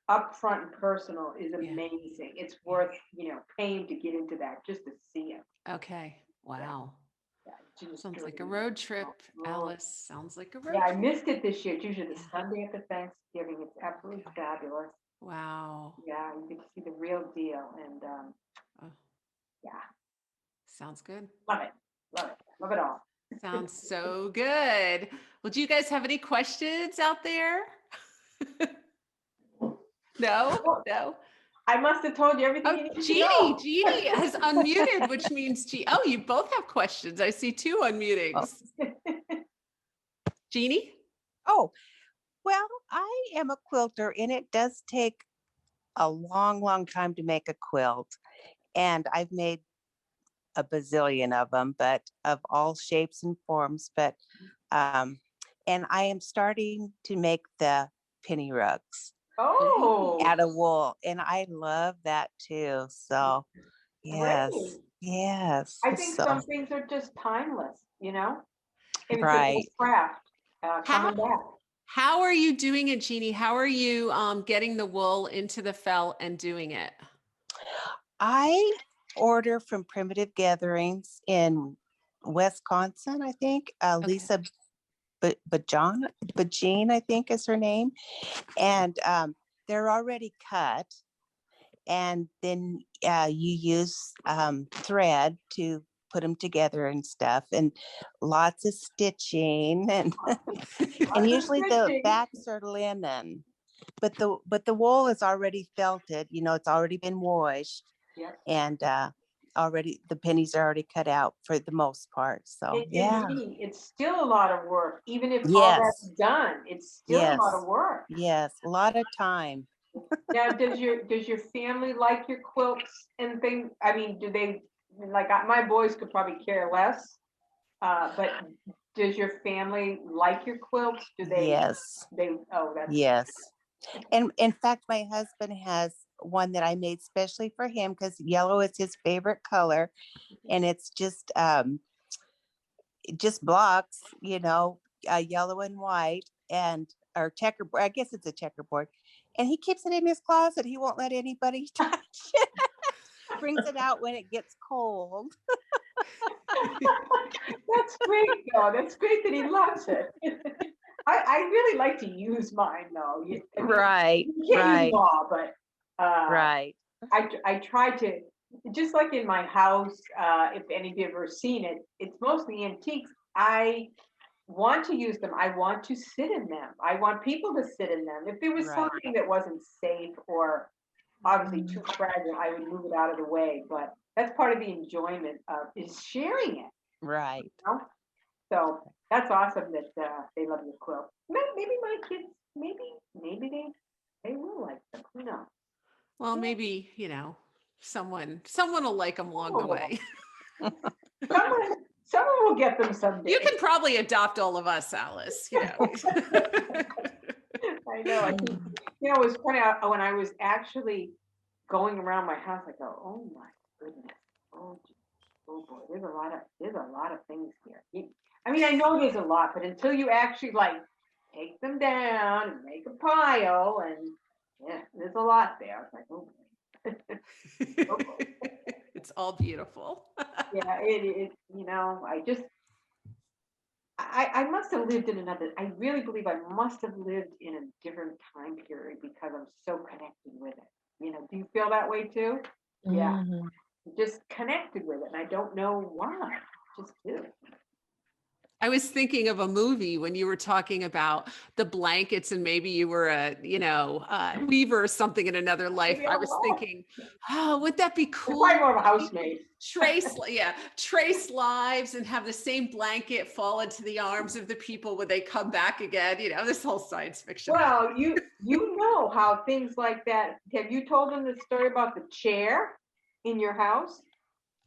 up front and personal is Yeah. amazing. It's Yeah. worth, paying to get into that just to see it. Okay. Yeah, Wow. yeah. Just Sounds like a dream. road trip, Oh, Alice. Sounds like a yeah, road I trip. missed it this year. It's usually the Yeah. Sunday after Thanksgiving. It's absolutely fabulous. Wow. Yeah, you get to see the real deal, and Oh, yeah, sounds good. love it, love it, love it all. Sounds so good. Well, do you guys have any questions out there? No? Well, No? I must have told you everything Oh, you need to Jeannie. know. Jeannie has unmuted, which means oh, you both have questions. I see two Oh, unmutings. Jeannie? oh, well, I am a quilter and it does take a long, long time to make a quilt. And I've made a bazillion of them, but of all shapes and forms. Um, and I am starting to make the penny rugs Oh, out of wool. And I love that too. So yes, great. yes. I think So some things are just timeless. And it's an old right. craft How coming back. how are you doing it, Jeannie? How are you getting the wool into the felt and doing it? I order from Primitive Gatherings in Wisconsin, I think. Okay. Lisa Bajane, I think is her name. And they're already cut. And then you use thread to put them together and stuff, and lots of stitching, and and Lots of usually the stitching. backs are linen, but the wool is already felted. It's already been washed, Yep. and already the pennies are already cut out for the most part. So And yeah, Jeannie, it's still a lot of work. Even if all that's yes, done, it's still a lot of yes, work. yes, a lot of time. Now, does your family like your quilts and things? I mean, do they like my boys could probably care less, but does your family like your quilts? Do they Yes, they oh that's yes. And in fact, my husband has one that I made specially for him because yellow is his favorite color, and it's just blocks, yellow and white, and or checkerboard. I guess it's a checkerboard, and he keeps it in his closet. He won't let anybody touch it. Brings it out when it gets cold. that's great though. That's great that he loves it. I really like to use mine though. I mean, Right, you can't use them right, all, but right, I try to, just like in my house. If any of you have ever seen it, it's mostly antiques. I want to use them. I want to sit in them. I want people to sit in them. If there was right. something that wasn't safe or obviously too fragile, I would move it out of the way. But that's part of the enjoyment of is sharing it. Right. You know? So that's awesome that they love your quilt. Maybe my kids, maybe they will like them. Who knows? Well, Yeah. maybe, someone will like them along the Oh. way. Someone will get them someday. You can probably adopt all of us, Alice, I know. I think, it was funny when I was actually going around my house. I go, oh my goodness, oh, oh boy, there's a lot of things here. I mean, I know there's a lot, but until you actually like take them down and make a pile, and yeah, there's a lot there. I was like, oh boy. Oh boy. It's all beautiful. Yeah, it I must have lived in I really believe I must have lived in a different time period because I'm so connected with it. Do you feel that way too? Yeah, Mhm. just connected with it. And I don't know why. Just do. I was thinking of a movie when you were talking about the blankets and maybe you were a weaver or something in another life. Maybe I I'm was wrong. thinking, oh, would that be I'm cool? probably more of a housemaid. Trace lives and have the same blanket fall into the arms of the people when they come back again. This whole science fiction. Well, you know how things like that. Have you told them the story about the chair in your house?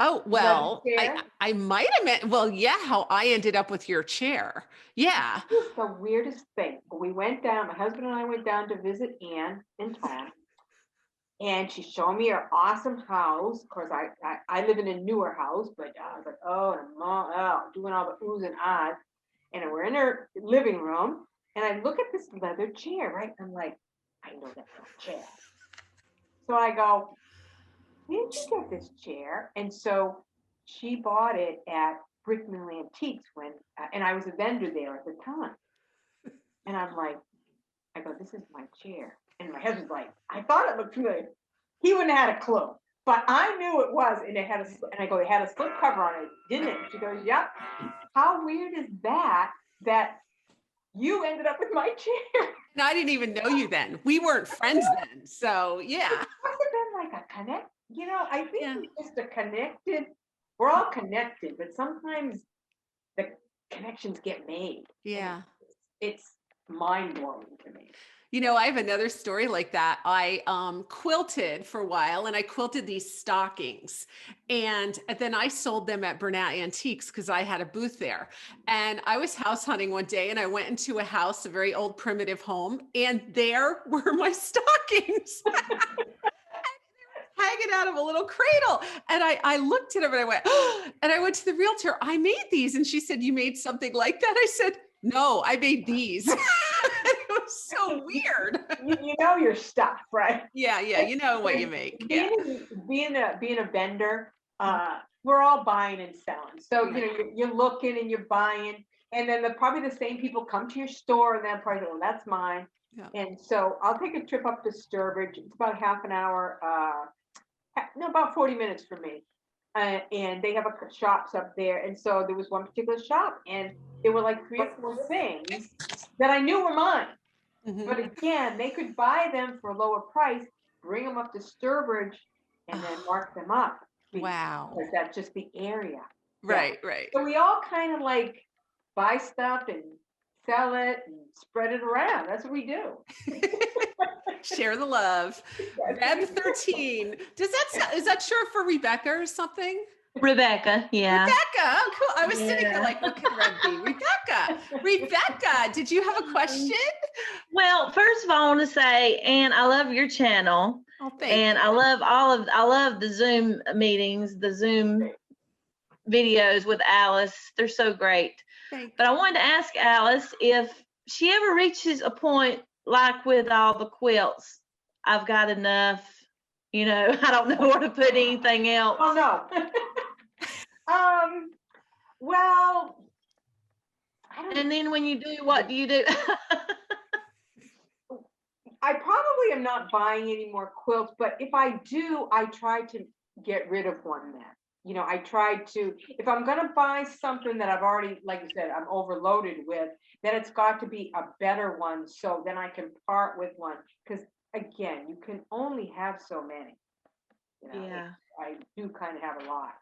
Oh, well, chair? I might have meant, well, yeah, how I ended up with your chair. Yeah. It was the weirdest thing. We went down, my husband and I went down to visit Ann and Tom. And she's showing me her awesome house. Of course, I live in a newer house, but I was like, oh, and mom, doing all the oohs and ahs. And we're in her living room, and I look at this leather chair, right? I'm like, I know that's a chair. So I go, where did you get this chair? And so she bought it at Brickman Antiques and I was a vendor there at the time. And I'm like, I go, this is my chair. And my husband's like, I thought it looked familiar. He wouldn't have had a clue, but I knew it was, and it had and I go, it had a slip cover on it, didn't it? She goes, yep. How weird is that you ended up with my chair? And I didn't even know you then. We weren't friends then. So yeah. It must have been like a connect. I think it's just we're all connected, but sometimes the connections get made. Yeah. It's mind blowing to me. I have another story like that. I quilted for a while and I quilted these stockings and then I sold them at Burnett Antiques because I had a booth there. And I was house hunting one day and I went into a house, a very old primitive home, and there were my stockings. Hanging out of a little cradle. And I looked at him and I went, oh, and I went to the realtor, I made these. And she said, you made something like that? I said, no, I made these. It was so weird. You know your stuff, right? Yeah, you know what you make. Being a vendor, we're all buying and selling. So you're looking and you're buying, and then probably the same people come to your store and they'll probably go, well, that's mine. Yeah. And so I'll take a trip up to Sturbridge. It's about half an hour, about 40 minutes for me. And they have shops up there. And so there was one particular shop, and there were like 3 or 4 things that I knew were mine. Mm-hmm. But again, they could buy them for a lower price, bring them up to Sturbridge, and then mark them up. Wow. Because that's just the area. Right. So we all kind of like buy stuff and sell it and spread it around. That's what we do. Share the love. Reb 13. Is that short for Rebecca or something? Rebecca, yeah. Rebecca, oh, cool. I was sitting there like, what could Reb be? Rebecca, did you have a question? Well, first of all, I want to say, Anne, I love your channel. Oh, thank you. I love the Zoom meetings, the Zoom videos with Alice. They're so great. But I wanted to ask Alice if she ever reaches a point like with all the quilts, I've got enough, I don't know where to put anything else. Oh, no. Well, and then when you do, what do you do? I probably am not buying any more quilts, but if I do, I try to get rid of one then. I try to, if I'm going to buy something that I've already, like you said, I'm overloaded with, then it's got to be a better one. So then I can part with one. Because again, you can only have so many. You know, Yeah. I do kind of have a lot.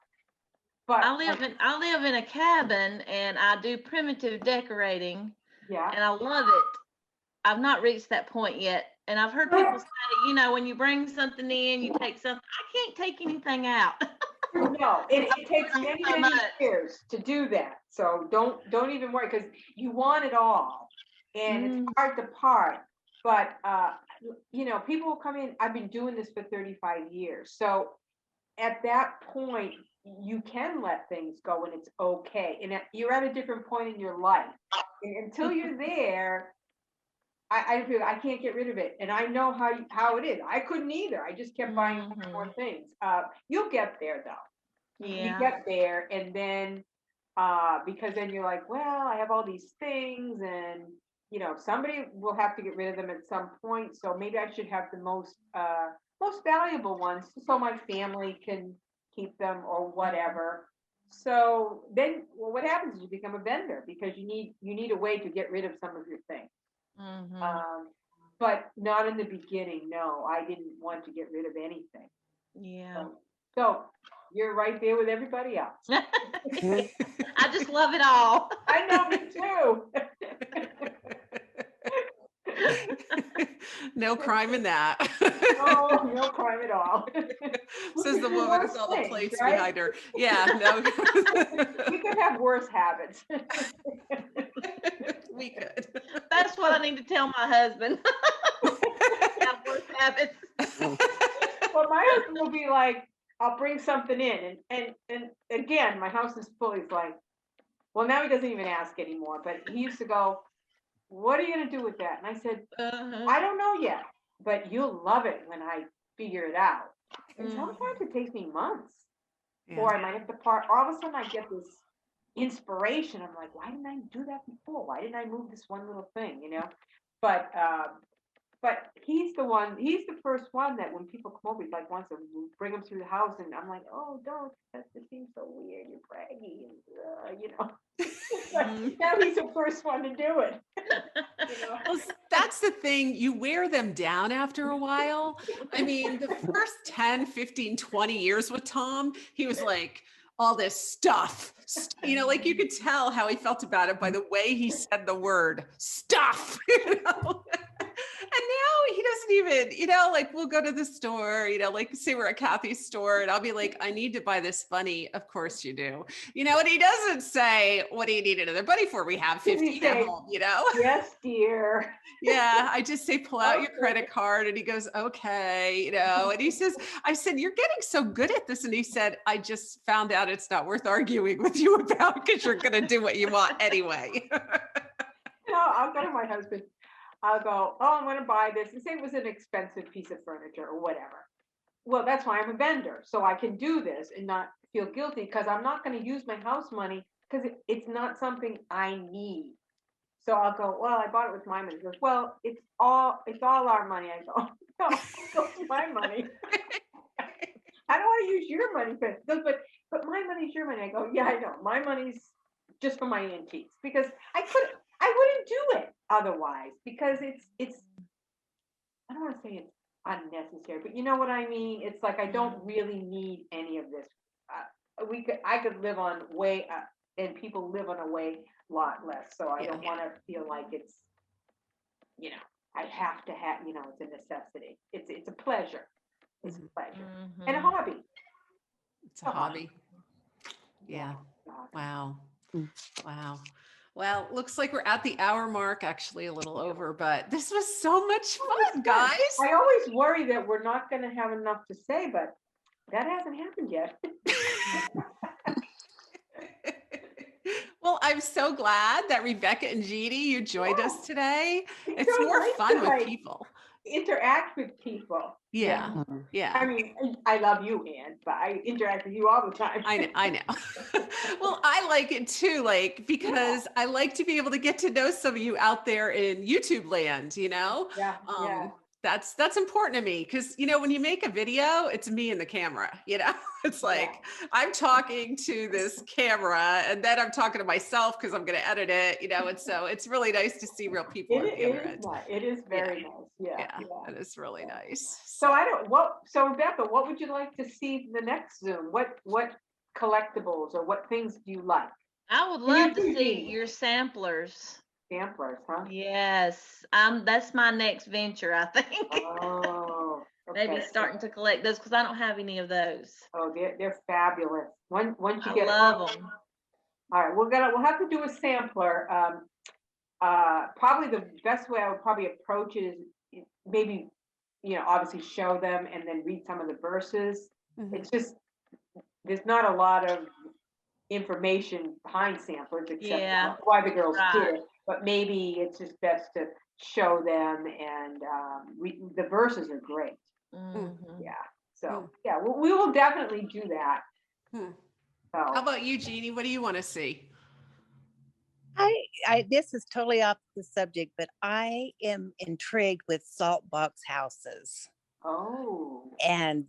But I live in a cabin and I do primitive decorating yeah. and I love it. I've not reached that point yet. And I've heard people say, you know, when you bring something in, you take something. I can't take anything out. No, it takes So many much. years to do that. So don't even worry, because you want it all, and it's hard to part. But you know, people will come in. I've been doing this for 35 years, so at that point, you can let things go, and it's okay. And you're at a different point in your life, and until you're there, I feel I can't get rid of it, and I know how it is. I couldn't either. I just kept buying more things. You'll get there though. You Yeah. get there, and then because then you're like, well, I have all these things, and you know, somebody will have to get rid of them at some point. So maybe I should have the most valuable ones, so my family can keep them or whatever. So then, well, what happens is you become a vendor because you need a way to get rid of some of your things. But not in the beginning. No, I didn't want to get rid of anything. Yeah. So you're right there with everybody else. I just love it all. I know, me too. No crime in that. No crime at all. Says the woman with all the plates behind her. Yeah, no. We could have worse habits. We could. That's what I need to tell my husband. Have worse habits. Well, my husband will be like, I'll bring something in, and again, my house is full. He's like, well, now he doesn't even ask anymore, but he used to go, what are you gonna do with that? And I said, I don't know yet, but you'll love it when I figure it out. And sometimes it takes me months, or I might have to part. All of a sudden, I get this inspiration. I'm like, why didn't I do that before? Why didn't I move this one little thing? You know, but he's the first one that when people come over, he like wants to bring them through the house, and I'm like, oh, don't, that just seems so weird, you're braggy, and you know. Now he's the first one to do it. You know? Well, that's the thing, you wear them down after a while. I mean, the first 10, 15, 20 years with Tom, he was like, all this stuff, you know, like you could tell how he felt about it by the way he said the word stuff, you know. And now he doesn't even, you know, like we'll go to the store, you know, like say we're at Kathy's store and I'll be like, I need to buy this bunny. Of course you do. You know, and he doesn't say, what do you need another bunny for? We have 15 at home, you know? Yes, dear. Yeah. I just say, pull out your credit card. And he goes, okay. You know, and he says, I said, you're getting so good at this. And he said, I just found out it's not worth arguing with you about because you're going to do what you want anyway. No, I'll go to my husband. I'll go, oh, I'm going to buy this, and say it was an expensive piece of furniture or whatever. Well, that's why I'm a vendor, so I can do this and not feel guilty because I'm not going to use my house money because it's not something I need. So I'll go, well, I bought it with my money. He goes, well, it's all our money. I go, no, it's my money. I don't want to use your money, but my money's your money. I go, yeah, I know. My money's just for my antiques because I wouldn't do it otherwise because it's I don't want to say it's unnecessary, but you know what I mean. It's like I don't really need any of this. I could live on way and people live on a way lot less, so I don't want to feel like it's, you know, I have to have, you know, it's a necessity. It's a pleasure. It's a pleasure and a hobby. It's a hobby. Yeah. Wow. Wow. Well, looks like we're at the hour mark, actually a little over, but this was so much fun, guys. I always worry that we're not going to have enough to say, but that hasn't happened yet. Well, I'm so glad that Rebecca and Jeannie, you joined us today. It's so more nice fun to, with people. Interact with people. Yeah. Yeah. I mean, I love you, Ann, but I interact with you all the time. I know. Well, I like it too, like, because I like to be able to get to know some of you out there in YouTube land, you know? Yeah. That's important to me because, you know, when you make a video, it's me and the camera, you know, it's like I'm talking to this camera and then I'm talking to myself because I'm going to edit it, you know, and so it's really nice to see real people on the other end. It is very nice. Yeah. It is really nice. So so Rebecca, what would you like to see the next Zoom? What collectibles or what things do you like? I would love to see your samplers. Samplers, huh? Yes, that's my next venture, I think. Oh, okay. Maybe starting to collect those because I don't have any of those. Oh, they're fabulous. Once you I get love them. All right, we'll have to do a sampler. Probably the best way I would probably approach it is maybe, you know, obviously show them and then read some of the verses. It's just there's not a lot of information behind samplers except why the girls did it. But maybe it's just best to show them and the verses are great. Yeah. So yeah, we will definitely do that. So, how about you, Jeannie? What do you want to see? This is totally off the subject, but I am intrigued with salt box houses. Oh. And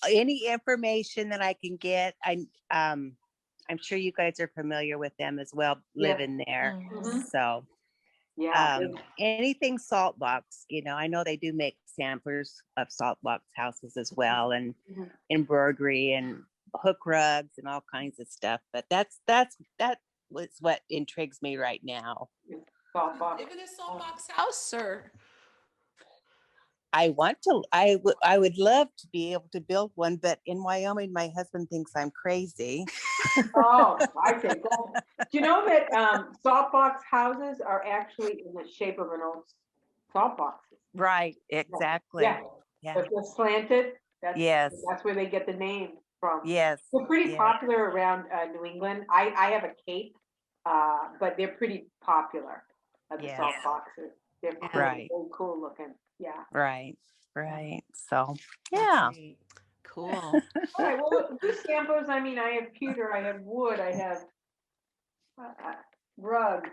any information that I can get, I'm sure you guys are familiar with them as well, living there. So anything salt box, you know, I know they do make samplers of salt box houses as well, and embroidery and hook rugs and all kinds of stuff. But that was what intrigues me right now. Salt box. Live in a salt box house, or I would love to be able to build one, but in Wyoming, my husband thinks I'm crazy. Oh, I see. Do you know that salt box houses are actually in the shape of an old salt box? Right, exactly. Yeah. If they're slanted, that's where they get the name from. Yes. They're pretty popular around New England. I have a cape, but they're pretty popular, the salt boxes. They're very cool looking. Yeah. Right. So, yeah. Cool. All right. Well, the samplers, I mean, I have pewter, I have wood, I have rugs,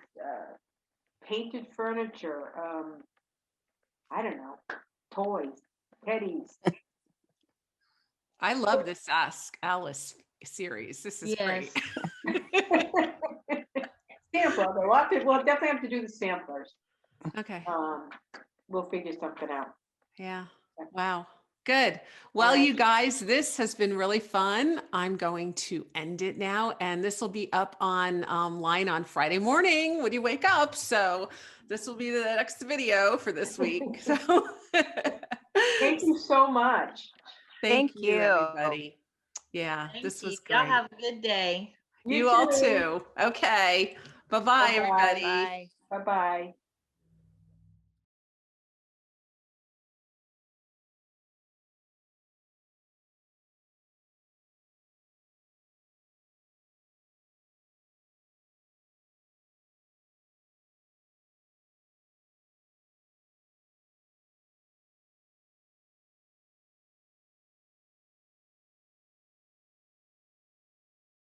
painted furniture, I don't know, toys, teddies. I love this Ask Alice series. This is great. Sampler. We'll definitely have to do the samplers. Okay. We'll figure something out. Yeah. Wow. Good. Well, you guys, this has been really fun. I'm going to end it now, and this will be up online on Friday morning when you wake up. So this will be the next video for this week. So thank you so much. Thank you, everybody. Yeah, this was great. Y'all have a good day. You all too. Okay. Bye-bye, everybody. Bye-bye.